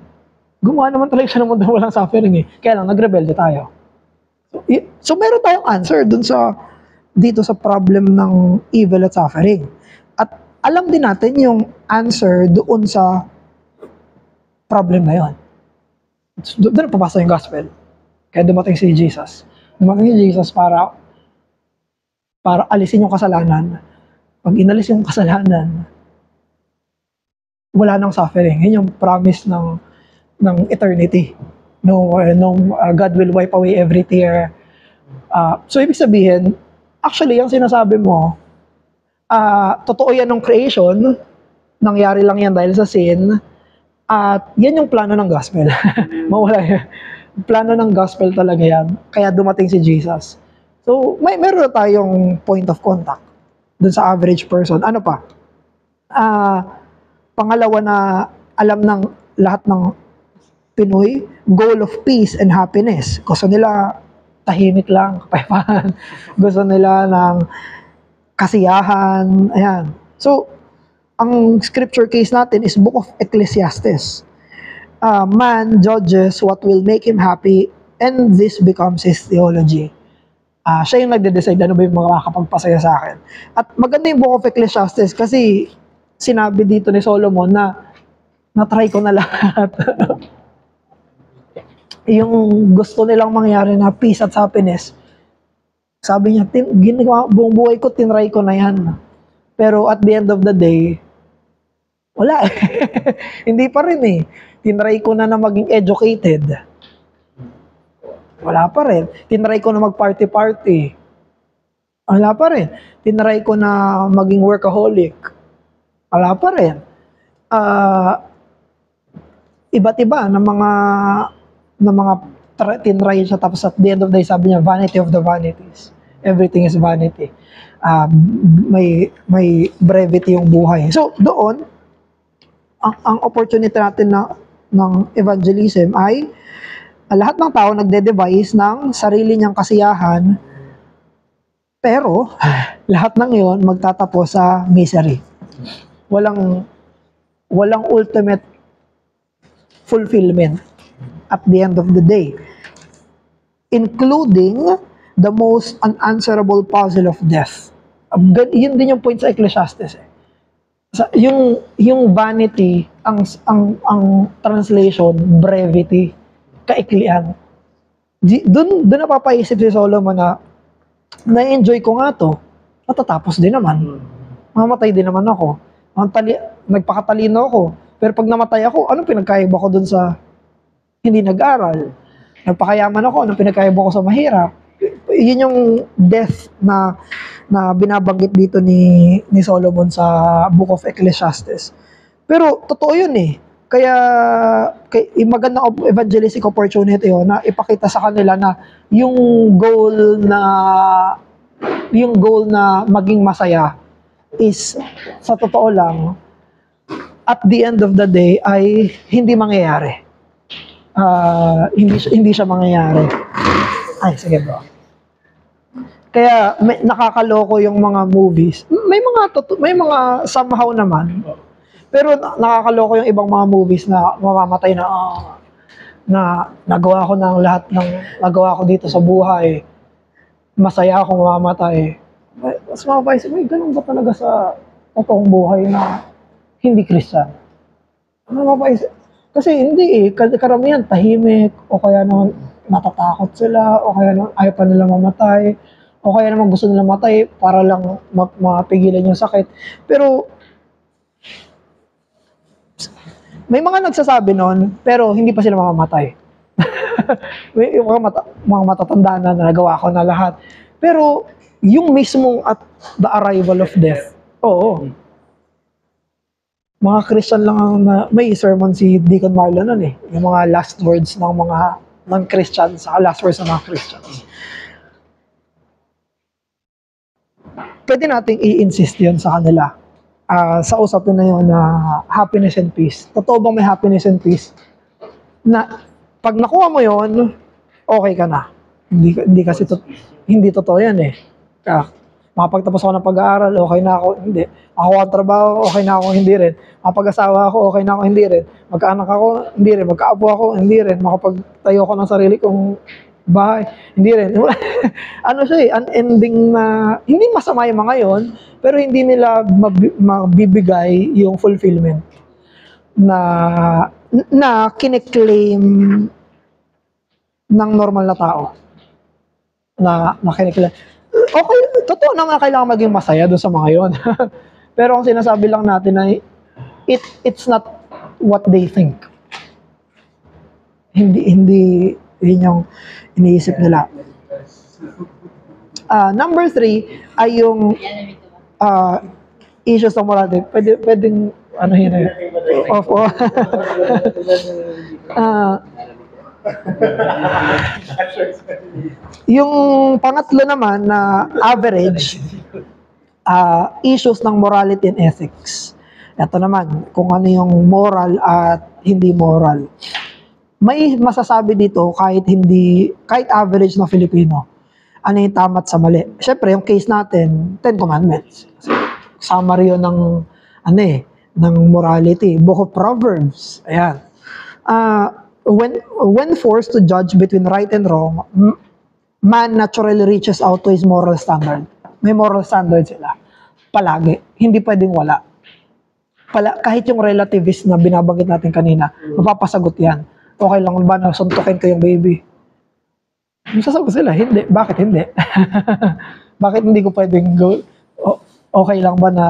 A: Gumawa naman talaga siya ng mundo walang suffering eh. Kaya lang, nagrebelde tayo. So meron tayong answer dito sa problem ng evil at suffering. At alam din natin yung answer doon sa problem na yon. Doon papasok yung gospel. Kaya dumating si Jesus. Dumating si Jesus para alisin yung kasalanan. Pag inalis yung kasalanan, wala nang suffering. Yun yung promise ng eternity. God will wipe away every tear. So, ibig sabihin, actually, yung sinasabi mo, totoo yan ng creation, nangyari lang yan dahil sa sin, at yan yung plano ng gospel. Mawala yan. Plano ng gospel talaga yan. Kaya dumating si Jesus. So, meron na tayong point of contact dun sa average person. Ano pa? Pangalawa na alam ng lahat ng Pinoy, goal of peace and happiness. Gusto nila tahimik lang, kapayapaan. Gusto nila ng kasiyahan. Ayan. So, ang scripture case natin is Book of Ecclesiastes. Man judges what will make him happy, and this becomes his theology. Siya yung nagde-decide ano ba yung mga makakapagpasaya sa akin. At maganda yung Book of Ecclesiastes kasi sinabi dito ni Solomon na na-try ko na lahat. Yung gusto nilang mangyari na peace at happiness, sabi niya, ginawa, buong buhay ko, tinry ko na yan. Pero at the end of the day, wala. Hindi pa rin eh. Tinry ko na maging educated. Wala pa rin. Tinry ko na mag-party-party. Wala pa rin. Tinry ko na maging workaholic. Wala pa rin. Iba't iba na mga tinry siya, tapos at the end of the day, sabi niya, vanity of the vanities. Everything is vanity. May brevity yung buhay. So, doon, ang opportunity natin ng evangelism ay lahat ng tao nagde-devise ng sarili niyang kasiyahan, pero lahat ng yon magtatapos sa misery. Walang ultimate fulfillment at the end of the day, including the most unanswerable puzzle of death. Yun din yung point sa Ecclesiastes eh. Yung vanity, ang translation, brevity. kaiklian. Doon napapaisip si Solomon na na-enjoy ko nga to, matatapos din naman. Mamatay din naman ako. Nagpakatalino ako. Pero pag namatay ako, anong pinagkaiba ko dun sa hindi nag-aral? Nagpakayaman ako, anong pinagkaiba ko sa mahirap? Yun yung death na binabanggit dito ni Solomon sa Book of Ecclesiastes. Pero totoo yun eh. Kaya magandang evangelistic opportunity yun na ipakita sa kanila na yung goal na maging masaya is sa totoo lang at the end of the day ay hindi mangyayari. Hindi siya mangyayari. Ay, sige bro. Kaya nakakaloko yung mga movies. May mga somehow naman. Pero nakakaloko yung ibang mga movies na mamamatay na nagawa ko ng lahat ng nagawa ko dito sa buhay. Masaya akong mamamatay. Mas mapapaisip, may ganun ba talaga sa totoong buhay na hindi Christian? Mapapaisip, kasi hindi eh, karamihan tahimik, o kaya naman natatakot sila, o kaya naman ayaw pa nila mamatay, o kaya naman gusto nila matay para lang mapigilan yung sakit. Pero may mga nagsasabi nun, pero hindi pa sila mamamatay. May mga matatanda na nagawa ko na lahat. Pero yung mismong at the arrival of death, oo. Mga Christian lang may sermon si Deacon Marlon nun eh. Yung mga last words ng mga non-Christians, saka last words ng mga Christians. Pwede nating i-insist yun sa kanila. Sa usapin na yun na happiness and peace. Totoo bang may happiness and peace? Na pag nakuha mo yun, okay ka na. Hindi kasi hindi totoo yan eh. Makapagtapos ako ng pag-aaral, okay na ako, hindi. Makuha ang trabaho, okay na ako, hindi rin. Makapag-asawa ako, okay na ako, hindi rin. Magkaanak ako, hindi rin. Magkaapo ako, hindi rin. Makapagtayo ako ng sarili kong bahay, hindi rin. Ano siya eh, unending na, hindi masama yung mga yun, pero hindi nila mabibigay yung fulfillment na kiniklaim ng normal na tao. Na kiniklaim. Okay, totoo naman kailangan maging masaya doon sa mga yon. Pero ang sinasabi lang natin na it's not what they think. Hindi yun yung iniisip nila. Number 3 ay yung issues ng morality. Pwedeng ano yun eh. Yung pangatlo naman na average issues ng morality and ethics. Ito naman, kung ano yung moral at hindi moral. May masasabi dito kahit average na Filipino. Ano yung tama at sa mali? Siyempre, yung case natin, 10 Commandments. Summary yun ng ng morality. Book of Proverbs. Ayan. When forced to judge between right and wrong, man naturally reaches out to his moral standard. May moral standard sila. Palagi. Hindi pwedeng wala. Kahit yung relativist na binabanggit natin kanina, mapapasagot yan. Okay lang ba na suntukin ko yung baby? Masasagot sila, hindi. Bakit hindi? Bakit hindi ko pwedeng okay lang ba na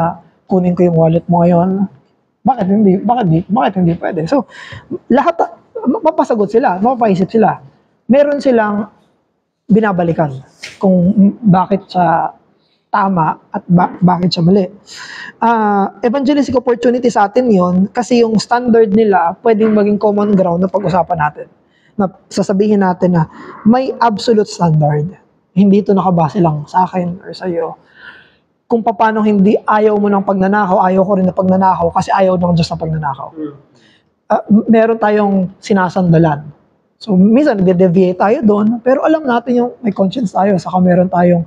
A: kunin ko yung wallet mo ngayon? Bakit hindi? Bakit hindi pwede? So, lahat, mapasagot sila, mapapaisip sila. Meron silang binabalikan kung bakit siya tama at bakit siya mali. Evangelistic opportunity sa atin yon kasi yung standard nila pwedeng maging common ground na pag-usapan natin. Na sasabihin natin na may absolute standard. Hindi ito nakabase lang sa akin or sa iyo. Kung paano hindi ayaw mo ng pagnanakaw, ayaw ko rin ng pagnanakaw kasi ayaw ng Diyos ng pagnanakaw. Meron tayong sinasandalan. So, minsan nag-deviate tayo doon, pero alam natin yung may conscience tayo, saka meron tayong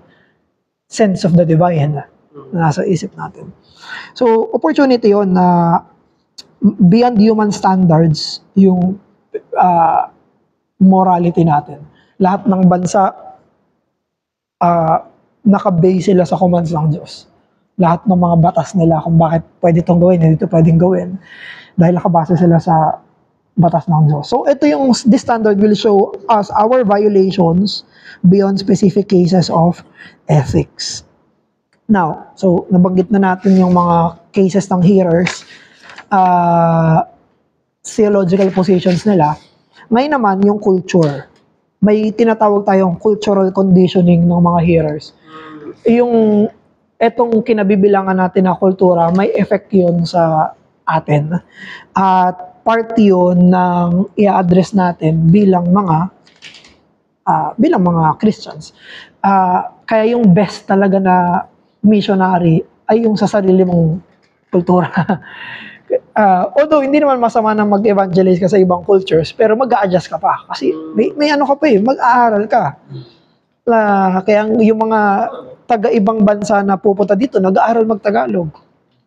A: sense of the divine na nasa isip natin. So, opportunity yon na beyond human standards, yung morality natin. Lahat ng bansa, nakabase sila sa commands ng Diyos. Lahat ng mga batas nila kung bakit pwede itong gawin, hindi ito pwedeng gawin. Dahil nakabase sila sa batas ng Diyos. So, ito yung, this standard will show us our violations beyond specific cases of ethics. Now, so, nabanggit na natin yung mga cases ng hearers, theological positions nila. Ngayon naman, yung culture. May tinatawag tayong cultural conditioning ng mga hearers. Yung, etong kinabibilangan natin na kultura, may effect yun sa atin. At part yun ng i-address natin bilang mga Christians. Kaya yung best talaga na missionary ay yung sa sarili mong kultura. Although hindi naman masama na mag-evangelize ka sa ibang cultures, pero mag-a-adjust ka pa. Kasi may ano ka pa mag-aaral ka. Kaya yung mga taga-ibang bansa na pupunta dito, nag-aaral mag-Tagalog.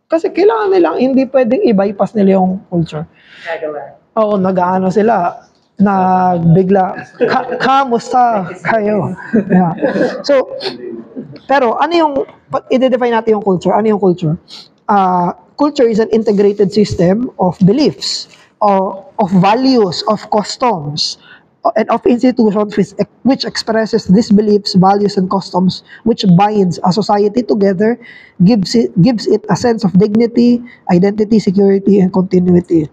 A: Kasi kailangan nilang, hindi pwedeng i-bypass nila yung culture. Oo, nag-aano sila, nagbigla, kamusta kayo? Yeah. So, pero ano yung, i-define natin yung culture. Ano yung culture? Culture is an integrated system of beliefs, or of values, of customs, and of institutions which expresses these beliefs, values, and customs, which binds a society together, gives it a sense of dignity, identity, security, and continuity.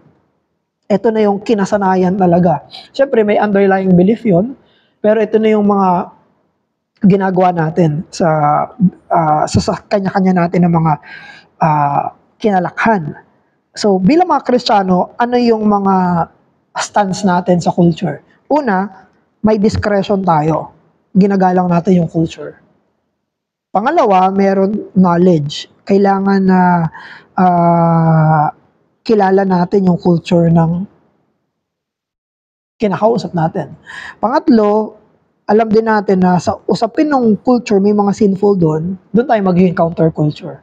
A: Ito na yung kinasanayan talaga. Siyempre, may underlying belief yun, pero ito na yung mga ginagawa natin sa kanya-kanya natin ng mga kinalakhan. So, bilang mga Kristiyano, ano yung mga stance natin sa culture? Una, may discretion tayo. Ginagalang natin yung culture. Pangalawa, meron knowledge. Kailangan na kilala natin yung culture ng kinakausap natin. Pangatlo, alam din natin na sa usapin ng culture, may mga sinful doon tayo magiging counterculture.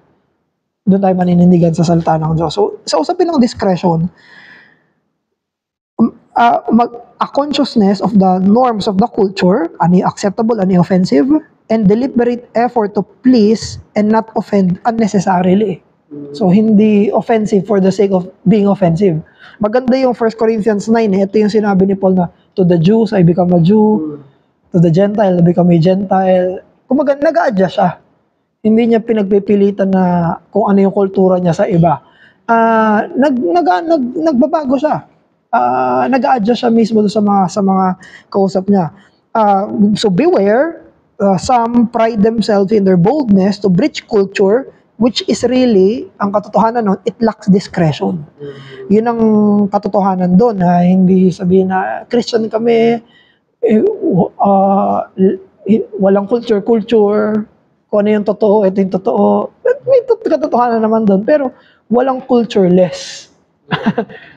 A: Doon tayo maninindigan sa salita ng Diyos. So, sa usapin ng discretion, a consciousness of the norms of the culture, ani acceptable, ani offensive, and deliberate effort to please and not offend unnecessarily. So, hindi offensive for the sake of being offensive. Maganda yung 1 Corinthians 9, ito yung sinabi ni Paul na, to the Jews, I become a Jew, to the Gentile, I become a Gentile. Kumaga, nag-a-adjust siya. Hindi niya pinagpipilitan na kung ano yung kultura niya sa iba. Nagbabago siya. Nag-a-adjust siya mismo sa mga kausap niya. So beware, some pride themselves in their boldness to breach culture, which is really, ang katotohanan nun, it lacks discretion. Yun ang katotohanan doon, hindi sabihin na Christian kami, walang culture, kung ano yung totoo, ito yung totoo. May katotohanan naman doon, pero walang cultureless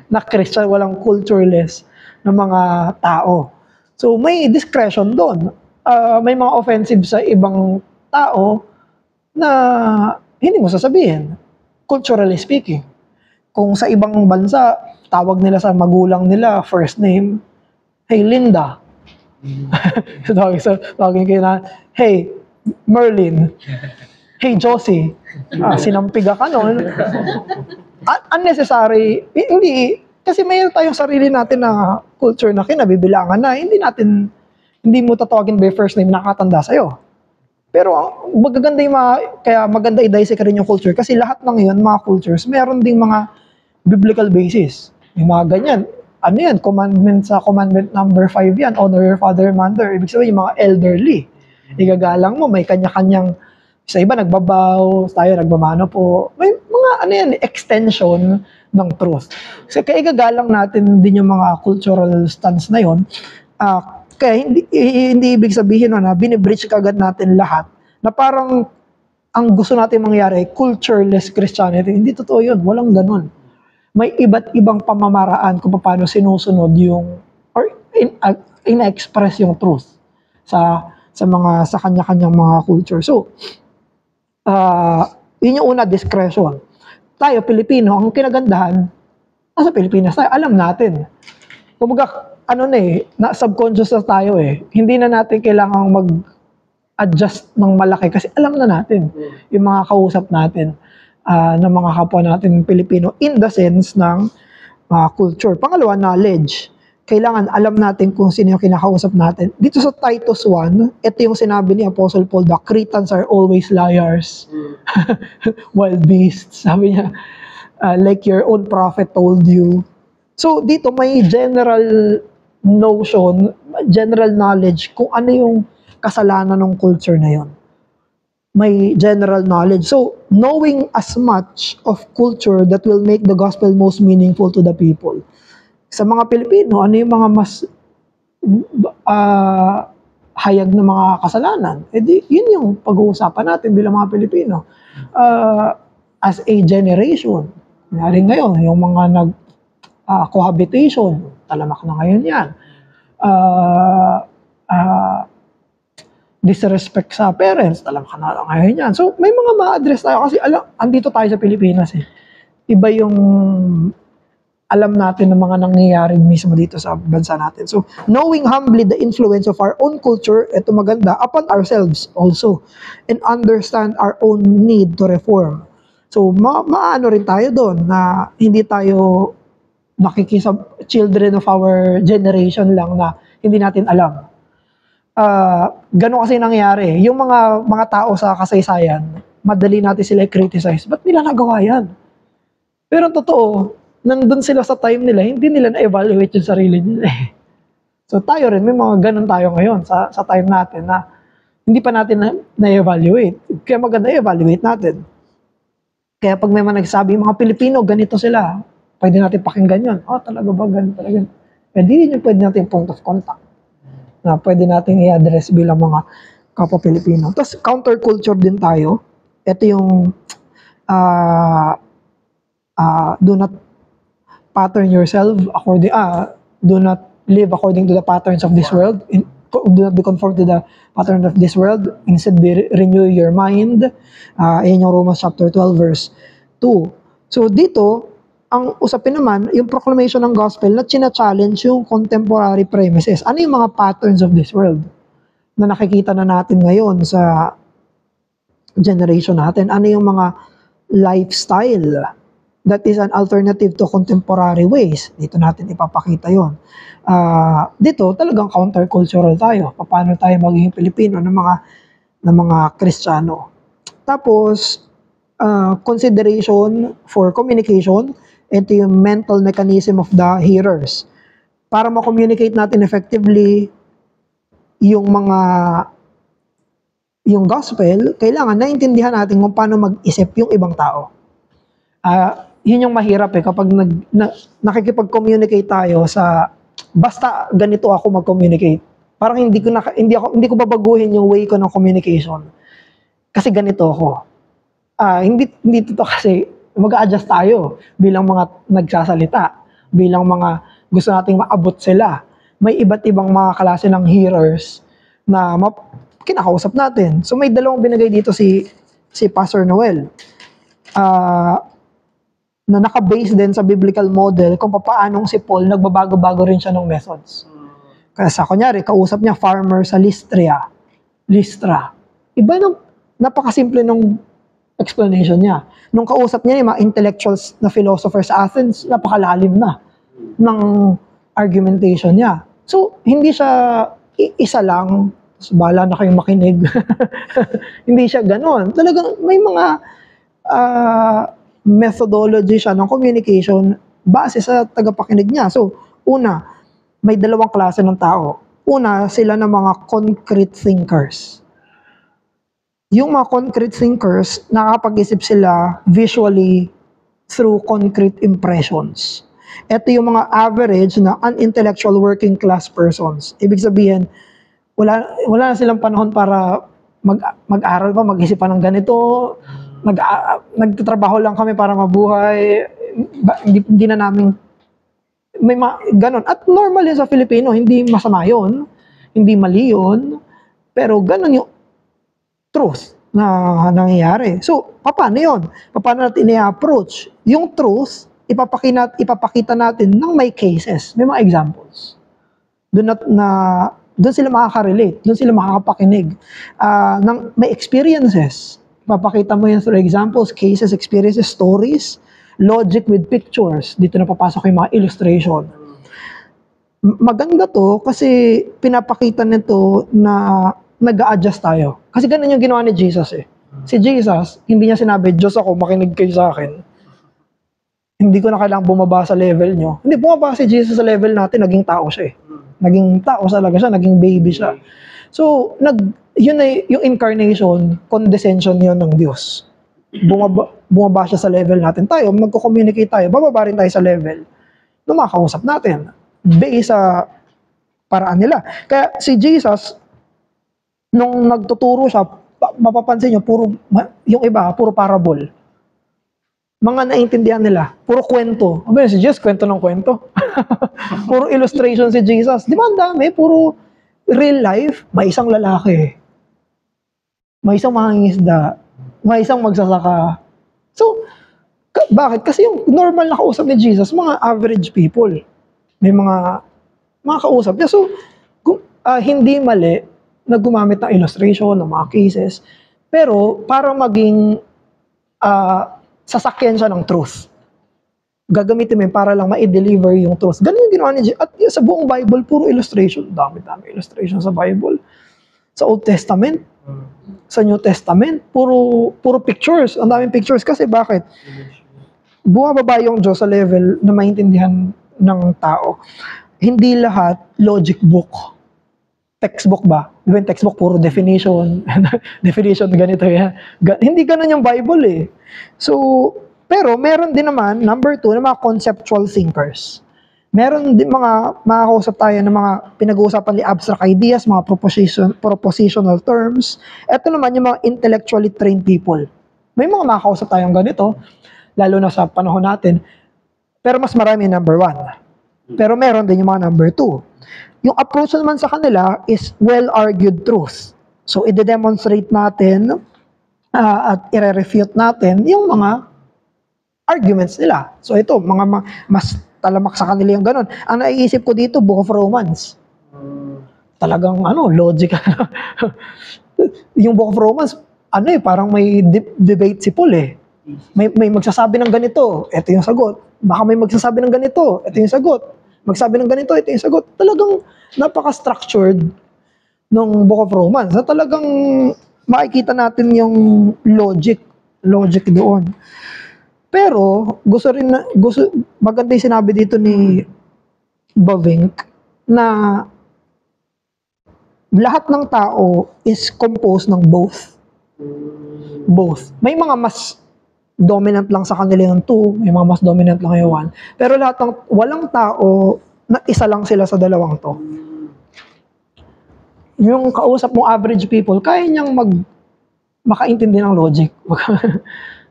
A: na Christian, walang cultureless na mga tao. So, may discretion doon. May mga offensive sa ibang tao na hindi mo sasabihin, culturally speaking. Kung sa ibang bansa, tawag nila sa magulang nila, first name, hey, Linda. Tawagin kayo na, hey, Merlin. Hey, Josie. Sinampiga ka nun. Unnecessary, hindi, kasi mayroon tayong sarili natin na culture na kinabibilangan na hindi mo tatawagin by first name nakatanda sa'yo. Pero magaganda yung kaya maganda i-dissect rin yung culture kasi lahat ng yun, mga cultures, meron ding mga biblical basis. Yung mga ganyan, ano yan, commandment number 5 yan, honor your father and mother. Ibig sabihin, yung mga elderly. Igagalang mo, may kanya-kanyang, sa iba nagbabaw, tayo nagmamano po. May mga extension ng truth. So, kaya igagalang natin din yung mga cultural stance na yun. Kaya hindi ibig sabihin na binibreach kagad natin lahat na parang ang gusto natin mangyari cultureless Christianity. Hindi totoo yun. Walang ganun. May iba't ibang pamamaraan kung paano sinusunod yung or ina-express yung truth sa kanya-kanyang mga culture. So, yun yung una, discretion. Tayo, Pilipino, ang kinagandahan, nasa Pilipinas tayo, alam natin. Kumbaga, subconscious na tayo eh. Hindi na natin kailangang mag-adjust ng malaki kasi alam na natin yung mga kausap natin ng mga kapwa natin Pilipino in the sense ng culture. Pangalawa, knowledge. Kailangan alam natin kung sino yung kinakausap natin. Dito sa Titus 1, ito yung sinabi ni Apostle Paul, the Cretans are always liars, wild beasts. Sabi niya, like your own prophet told you. So dito may general notion, general knowledge kung ano yung kasalanan ng culture na yon. May general knowledge. So knowing as much of culture that will make the gospel most meaningful to the people. Sa mga Pilipino, ano yung mga mas hayag na mga kasalanan? Yun yung pag-uusapan natin bilang mga Pilipino. As a generation, nangyari ngayon, yung mga cohabitation, talamak na ngayon yan. Disrespect sa parents, talamak na ngayon yan. So, may mga ma-address tayo kasi andito tayo sa Pilipinas eh. Iba yung alam natin ng mga nangyayari mismo dito sa bansa natin. So, knowing humbly the influence of our own culture, ito maganda, upon ourselves also, and understand our own need to reform. So, maano rin tayo doon na hindi tayo nakikisa children of our generation lang na hindi natin alam. Gano'n kasi nangyayari. Yung mga tao sa kasaysayan, madali natin sila i-criticize. Ba't nila nagawa yan? Pero totoo, nandun sila sa time nila, hindi nila na-evaluate yung sarili nila eh. So tayo rin, may mga ganun tayo ngayon sa time natin na hindi pa natin na-evaluate. Kaya maganda i-evaluate natin. Kaya pag may mga nagsabi, mga Pilipino, ganito sila, pwede natin pakinggan yun. Talaga ba ganito talaga? Pwede yun yung pwede natin point of contact na pwede natin i-address bilang mga kapwa Pilipino. Tapos counterculture din tayo. Ito yung do not pattern yourself according do not live according to the patterns of this world. Do not be conformed to the pattern of this world. Instead, renew your mind. Ayan yung Romans chapter 12 verse 2. So dito, ang usapin naman, yung proclamation ng gospel na china-challenge yung contemporary premises. Ano yung mga patterns of this world na nakikita na natin ngayon sa generation natin? Ano yung mga lifestyle that is an alternative to contemporary ways? Dito natin ipapakita yon. Dito talagang countercultural tayo. Paano tayo magiging Pilipino ng mga Kristiyano? Tapos consideration for communication. Ito yung mental mechanism of the hearers. Para ma-communicate natin effectively yung gospel, kailangan naintindihan natin kung paano mag-isip yung ibang tao. Yun yung mahirap kapag nakikipag-communicate tayo sa basta ganito ako mag-communicate. Parang hindi ko babaguhin yung way ko ng communication. Kasi ganito ako. Hindi to kasi mag-a-adjust tayo bilang mga nagsasalita, bilang mga gusto nating maabot sila. May iba't ibang mga klase ng hearers na kinakausap natin. So may dalawang binigay dito si Pastor Noel. Na naka-base din sa biblical model kung paanong si Paul nagbabago-bago rin siya ng methods. Kasi kunyari, kausap niya farmer sa Lystra. Iba napakasimple nung explanation niya. Nung kausap niya yung mga intellectuals na philosophers sa Athens, napakalalim na ng argumentation niya. So, hindi siya isa lang, so, bahala na kayong makinig. Hindi siya ganon. Talagang may mga methodology siya ng communication base sa tagapakinig niya. So, una, may dalawang klase ng tao. Una, sila ng mga concrete thinkers. Yung mga concrete thinkers, nakapag-isip sila visually through concrete impressions. Ito yung mga average na unintellectual working class persons. Ibig sabihin, wala na silang panahon para mag-aral pa, mag-isip pa ng ganito, nagtatrabaho lang kami para mabuhay, hindi na namin, may ganon. At normal yun sa Filipino, hindi masama yun, hindi mali yun, pero ganon yung truth na nangyayari. So, paano yun? Paano natin i-approach? Yung truth, ipapakita natin ng may cases, may mga examples. Doon sila makaka-relate, doon sila makakapakinig. May experiences. Ipapakita mo yan through examples, cases, experiences, stories, logic with pictures. Dito na papasok yung mga illustration. Maganda to kasi pinapakita nito na nag-a-adjust tayo. Kasi ganun yung ginawa ni Jesus eh. Si Jesus, hindi niya sinabi, Diyos ako, makinig kayo sa akin. Hindi ko na kailangang bumaba sa level nyo. Hindi, bumaba si Jesus sa level natin, naging tao siya eh. Naging tao talaga siya, naging baby siya. So, yun ay yung incarnation, condescension yun ng Diyos. Bumaba siya sa level natin. Tayo, magko-communicate tayo, bababa rin tayo sa level na makakausap natin. Based sa paraan nila. Kaya si Jesus, nung nagtuturo siya, mapapansin nyo, yung iba, puro parable. Mga naiintindihan nila, puro kwento. Si Jesus, kwento ng kwento. Puro illustration si Jesus. Di ba ang dami? Puro real life. May isang lalaki. May isang mangingisda. May isang magsasaka. So, bakit? Kasi yung normal na kausap ni Jesus, mga average people. May mga kausap niya. So, hindi mali na gumamit ng illustration, ng mga cases. Pero, para maging sasakyan siya ng truth. Gagamitin mo yun para lang ma-deliver yung truth. Ganun yung ginawa ni Jesus. At sa buong Bible, puro illustration. Dami-dami illustration sa Bible. Sa Old Testament, sa New Testament, puro pictures. Ang daming pictures. Kasi bakit? Bumababa yung Diyos sa level na maintindihan ng tao. Hindi lahat logic book. Textbook ba? Di ba yung textbook, puro definition. Definition, ganito yan. Hindi ganun yung Bible eh. So, pero meron din naman, number 2, na mga conceptual thinkers. Meron din mga makakausap tayo ng mga pinag-uusapan ni abstract ideas, mga propositional terms. Ito naman yung mga intellectually trained people. May mga makakausap tayong ganito, lalo na sa panahon natin. Pero mas marami number 1. Pero meron din yung mga number 2. Yung approach naman sa kanila is well-argued truth. So, i-demonstrate natin at i-refute natin yung mga arguments nila. So, ito, mas talamak sa kanila yung ganun. Ang naiisip ko dito, Book of Romans. Talagang, logic. Yung Book of Romans, parang may debate si Paul eh. May magsasabi ng ganito, ito yung sagot. Baka may magsasabi ng ganito, ito yung sagot. Magsabi ng ganito, ito yung sagot. Talagang napaka-structured ng Book of Romans. Na talagang makikita natin yung logic doon. Pero, maganda yung sinabi dito ni Bavinck na lahat ng tao is composed ng both. Both. May mga mas dominant lang sa kanila yung 2, may mga mas dominant lang yung 1. Pero walang tao na isa lang sila sa dalawang to. Yung kausap mong average people, kaya niyang makaintindi ng logic.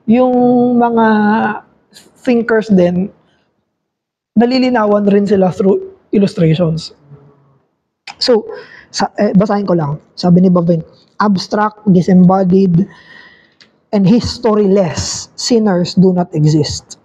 A: Yung mga thinkers din, nalilinawan rin sila through illustrations. So, basahin ko lang. Sabi ni Bavinck, abstract, disembodied, and historyless sinners do not exist.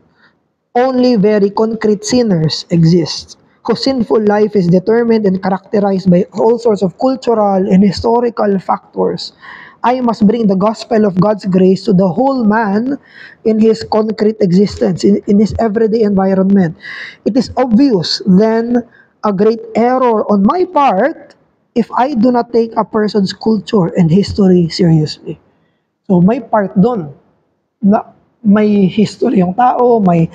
A: Only very concrete sinners exist, whose sinful life is determined and characterized by all sorts of cultural and historical factors. I must bring the gospel of God's grace to the whole man in his concrete existence, in his everyday environment. It is obvious, then, a great error on my part if I do not take a person's culture and history seriously. So, may part doon na may history yung tao, may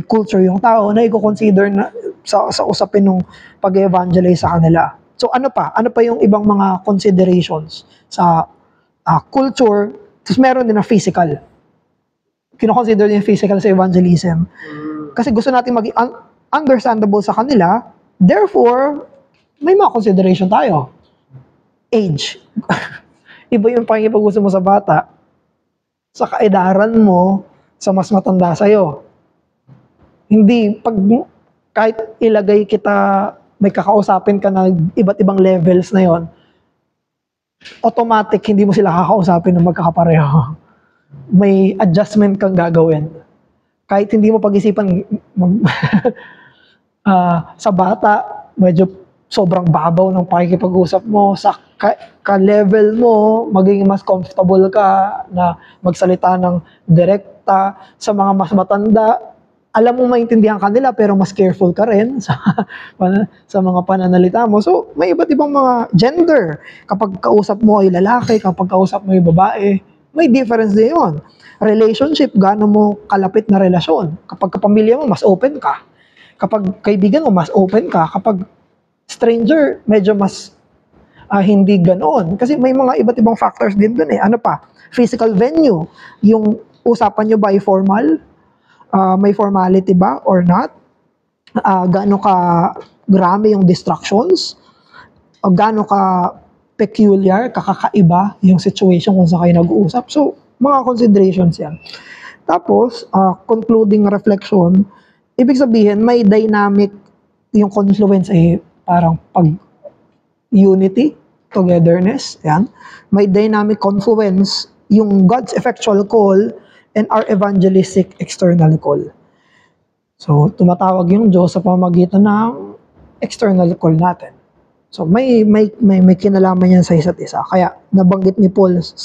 A: culture yung tao na i-consider na sa usapin ng pag-evangelize sa kanila. So, ano pa? Ano pa yung ibang mga considerations sa culture? Tapos meron din na physical. Kino-consider din yung physical sa evangelism. Kasi gusto natin maging understandable sa kanila, therefore, may mga consideration tayo. Age. Iba yung pakikipag-gusto mo sa bata sa kaedaran mo sa mas matanda sa'yo. Hindi, kahit ilagay kita, may kakausapin ka na iba't ibang levels na yon, automatic, hindi mo sila kakausapin na magkakapareho. May adjustment kang gagawin. Kahit hindi mo pag-isipan, sa bata, medyo sobrang babaw ng pakikipag-usap mo, sa ka-level mo, maging mas comfortable ka na magsalita ng direct direkta sa mga mas matanda. Alam mo maintindihan kanila pero mas careful ka rin sa mga pananalita mo. So, may iba't ibang mga gender. Kapag kausap mo ay lalaki, kapag kausap mo ay babae, may difference din yun. Relationship, gaano mo kalapit na relasyon. Kapag kapamilya mo, mas open ka. Kapag kaibigan mo, mas open ka. Kapag stranger, medyo mas hindi ganoon. Kasi may mga iba't ibang factors din dun eh. Ano pa? Physical venue. Yung usapan nyo ba ay formal? May formality ba or not? Gaano ka grami yung distractions? O gaano ka peculiar, kakaiba yung situation kung saan kayo nag-uusap? So, mga considerations yan. Tapos, concluding reflection, ibig sabihin, may dynamic yung confluence eh, parang unity, togetherness, yan. May dynamic confluence yung God's effectual call and our evangelistic external call. So, tumatawag yung Diyos sa pamamagitan ng external call natin. So, may kinalaman yan sa isa't isa. Kaya, nabanggit ni Paul, 2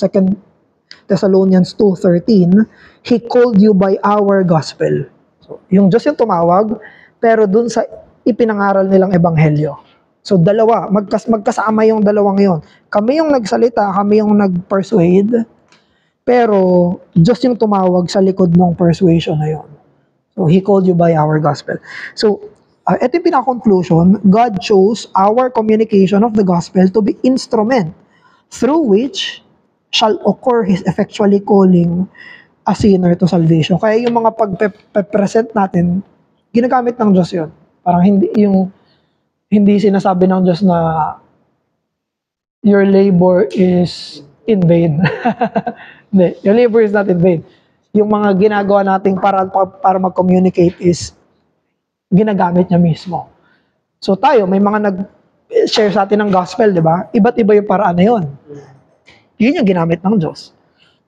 A: Thessalonians 2:13, He called you by our gospel. So, yung Diyos yung tumawag, pero dun sa ipinangaral nilang ebanghelyo. So, dalawa, magkasama yung dalawang yon. Kami yung nagsalita, kami yung nag-persuade, pero Diyos yung tumawag sa likod ng persuasion na yon. So, He called you by our gospel. So, ito yung pinaka-conclusion, God chose our communication of the gospel to be instrument through which shall occur His effectually calling a sinner to salvation. Kaya yung mga pag-present natin, ginagamit ng Diyos yun. Parang hindi sinasabi ng Diyos na your labor is in vain. Hindi, your labor is not in vain. Yung mga ginagawa nating para mag-communicate is ginagamit niya mismo. So tayo, may mga nag-share sa atin ng gospel, di ba? Iba't iba yung paraan na yun. Yun yung ginamit ng Diyos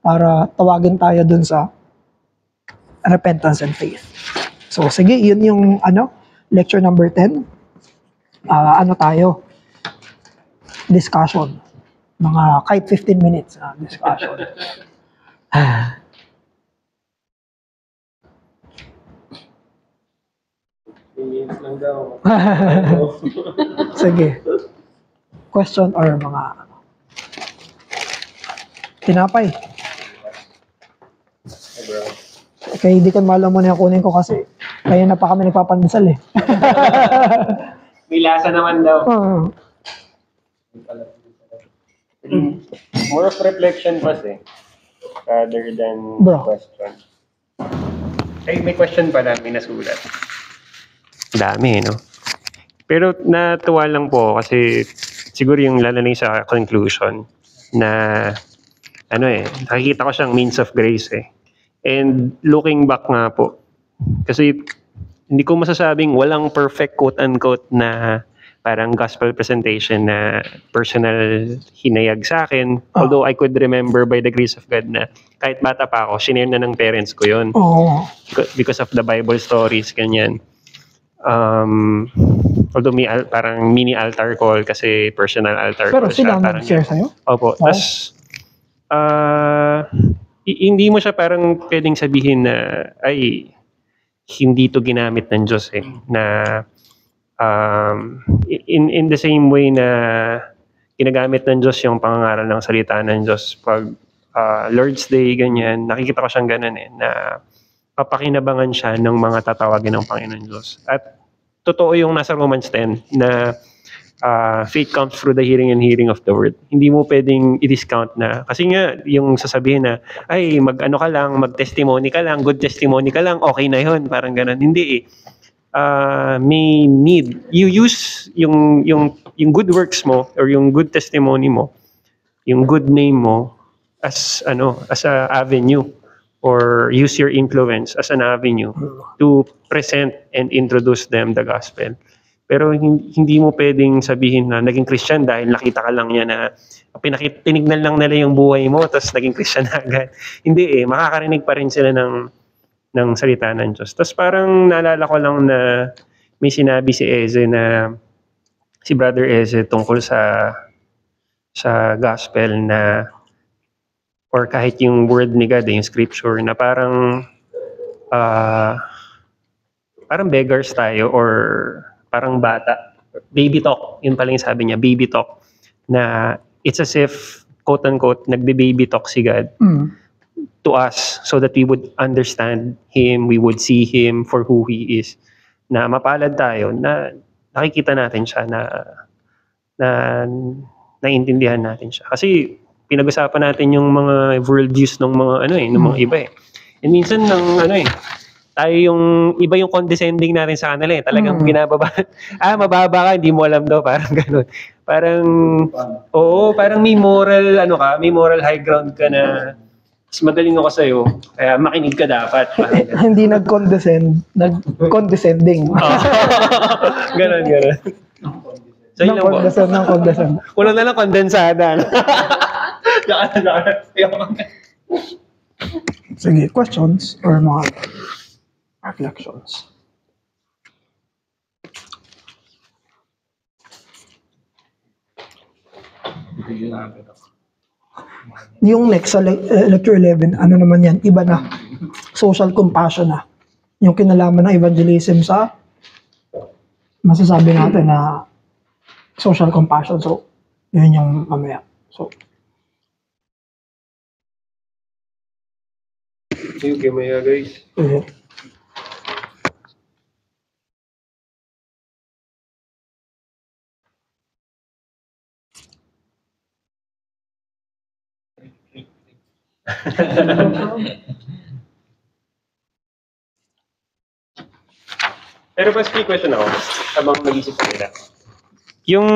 A: para tawagin tayo dun sa repentance and faith. So sige, yun yung lecture number 10. Tayo? Discussion. Mga kahit 15 minutes discussion.
B: lang daw.
A: Sige. Question or mga tinapay.
B: Hey bro.
A: Okay, hindi ko malam mo na kunin ko kasi kaya na pa kami nagpapandasal eh.
B: May lasa naman daw. More of reflection kasi rather than question. Ay, may question pala, may nasulat. Dami, no? Pero natuwa lang po kasi siguro yung lalo na sa conclusion na nakikita ko siyang means of grace eh. And looking back nga po, kasi hindi ko masasabing walang perfect quote-unquote na parang gospel presentation na personal hinayag sa akin. Although I could remember by the grace of God na kahit bata pa ako, shinare na ng parents ko yun. Because of the Bible stories, ganyan. Although may parang mini altar call kasi personal altar
A: pero
B: call
A: siya.
B: siya.
A: Pero sila nag-share sa'yo?
B: Opo. Tas, hindi mo siya parang pwedeng sabihin na, ay, hindi to ginamit ng Diyos eh. Na, in the same way na ginagamit ng Diyos yung pangangaral ng salita ng Diyos pag Lord's Day, ganyan, nakikita ko siyang ganun eh, na papakinabangan siya ng mga tatawagin ng Panginoon Diyos. At totoo yung nasa Romans 10 na faith comes through the hearing and hearing of the word. Hindi mo pwedeng i-discount na. Kasi nga, yung sasabihin na, ay, mag-testimony ka lang, good testimony ka lang, okay na yun. Parang ganun. Hindi eh. May need. You use yung good works mo or yung good testimony mo, yung good name mo as a avenue or use your influence as an avenue to present and introduce them the gospel. Pero hindi mo pwedeng sabihin na naging Christian dahil nakita ka lang niya na tinignan lang nila yung buhay mo tapos naging Christian na agad. Hindi eh, makakarinig pa rin sila ng salita ng Diyos. Tapos parang naalala ko lang na may sinabi si Brother Eze tungkol sa gospel na or kahit yung word ni God, yung scripture, na parang parang beggars tayo or parang bata. Baby talk, yun pala yung sabi niya, baby talk. Na it's as if, quote-unquote, nagbe-baby talk si God to us so that we would understand Him, we would see Him for who He is. Na mapalad tayo, na nakikita natin siya, na naintindihan natin siya. Kasi pinag-usapan natin yung mga worldviews ng mga ng mga iba eh. And minsan tayo yung iba yung condescending natin sa kanila eh. Talagang binababa. Mababa ka, hindi mo alam daw, parang gano'n. Parang parang may moral may moral high ground ka na mas magaling ako sa'yo, kaya makinig ka dapat.
A: Hindi nag-condescending.
B: Ganon. So yun lang po.
A: Condescend.
B: Kulang na lang kondensada.
A: Sige, questions or mga reflections? Yung next sa lecture 11, ano naman yan? Iba na. Social compassion na. Yung kinalaman ng evangelism sa masasabi natin na social compassion. So, yun yung mamaya. So,
B: okay, maya guys. Pero mas may question ako habang nag-isip ko nila. Yung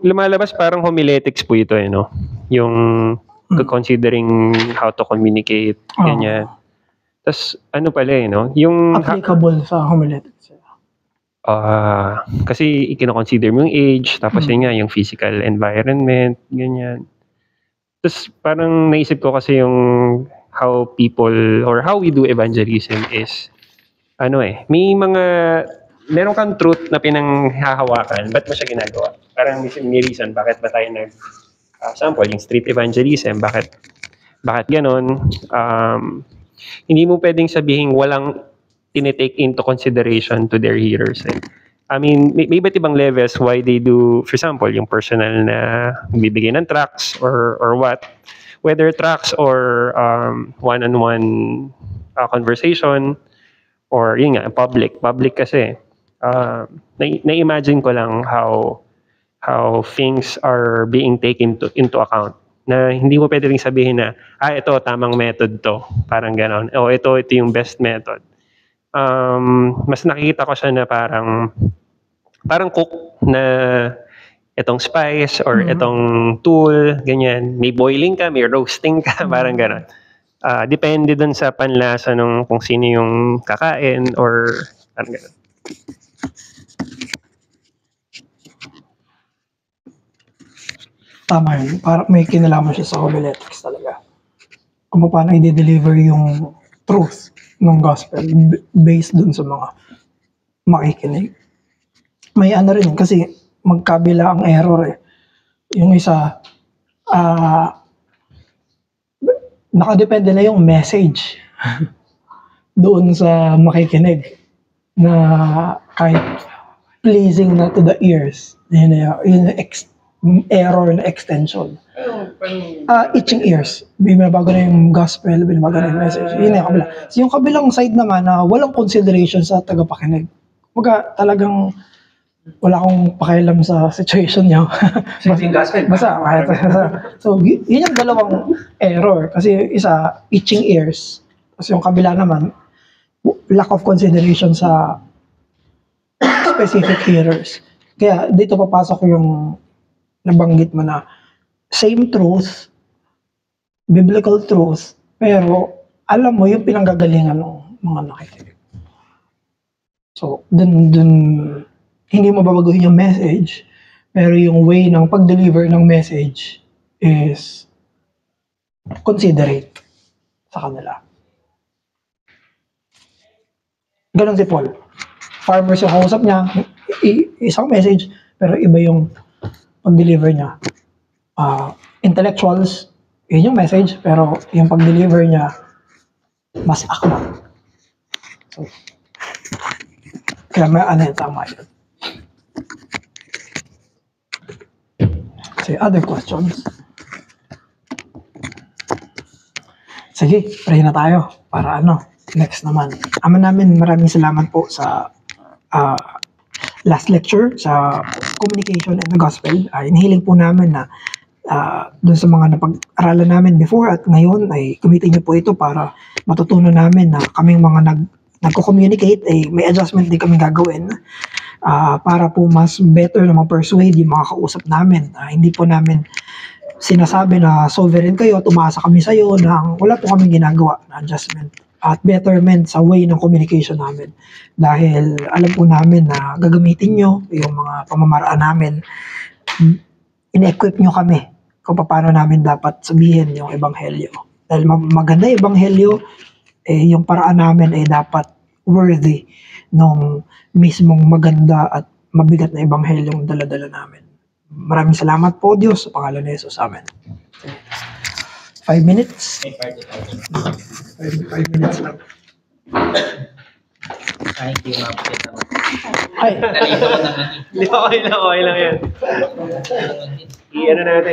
B: lumalabas parang homiletics po ito no? Yung considering how to communicate, ganyan. Tapos ano pala no? Yung
A: applicable sa homiletics.
B: Kasi ikino-consider mo yung age, tapos yun nga, yung physical environment, ganyan. Tapos parang naisip ko kasi yung how people or how we do evangelism is may meron kang truth na pinanghahawakan, ba't mo siya ginagawa? Parang may reason bakit ba tayo sample yung street evangelism, bakit ganon? Hindi mo pwedeng sabihin walang tinitake into consideration to their hearers. I mean, may iba't ibang levels why they do, for example, yung personal na bibigay ng tracts or what. Whether tracts or one-on-one conversation or yun nga, public kasi. Na-imagine ko lang how things are being taken into account. Na hindi mo pwede rin sabihin na, ito, tamang method to. Parang ganon. Ito yung best method. Mas nakikita ko siya na parang cook na itong spice or itong tool, ganyan. May boiling ka, may roasting ka, parang gano'n. Depende dun sa panlasa nung kung sino yung kakain or parang gano'n.
A: Tama yun. Parang may kinalaman siya sa homiletics talaga. Kung paano i-deliver yung truth ng gospel based dun sa mga makikinig. May rin kasi magkabila ang error eh. Yung isa, nakadepende na yung message doon sa makikinig na kahit pleasing na to the ears. Yun yung error na extension. Itching ears. Binabago na yung gospel, binabago na yung message. Yun yung kabila. So yung kabilang side naman na walang consideration sa tagapakinig. Talagang wala akong pakialam sa situation niya. Basta. So, yun yung dalawang error. Kasi isa, itching ears. Kasi yung kabila naman, lack of consideration sa specific hearers. Kaya dito papasok yung nabanggit mo na same truth, biblical truth, pero alam mo yung pinanggagalingan ng mga nakikinig. So, dun hindi mo babaguhin yung message, pero yung way ng pag-deliver ng message is considerate sa kanila. Ganon si Paul. Farmers yung kausap niya, isang message, pero iba yung pag-deliver niya. Intellectuals, Yun yung message, pero yung pag-deliver niya, mas akma. So, kaya may ano yun, tama yun. Kasi other questions? Sige, pray na tayo para next naman. Ama namin, maraming salamat po sa last lecture sa communication and the gospel. Inihiling po namin na dun sa mga napag-aralan namin before at ngayon ay gamitin niyo po ito para matutunan namin na kaming mga nagko-communicate may adjustment din kaming gagawin para po mas better na ma-persuade yung mga kausap namin. Hindi po namin sinasabi na sovereign kayo, tumasa kami sa iyo na wala po kaming ginagawa na adjustment at betterment sa way ng communication namin. Dahil alam po namin na gagamitin nyo yung mga pamamaraan namin, in-equip nyo kami kung paano namin dapat sabihin yung ebanghelyo. Dahil maganda yung ebanghelyo, yung paraan namin ay dapat worthy nung mismong maganda at mabigat na ebanghelyong dala-dala namin. Maraming salamat po Diyos sa pangalan ni Jesus. Amen. 5 minutes? 5 minutes lang.
C: Ay, hindi mabukit naman.
A: Ay,
B: Okay lang yan. I-ano natin.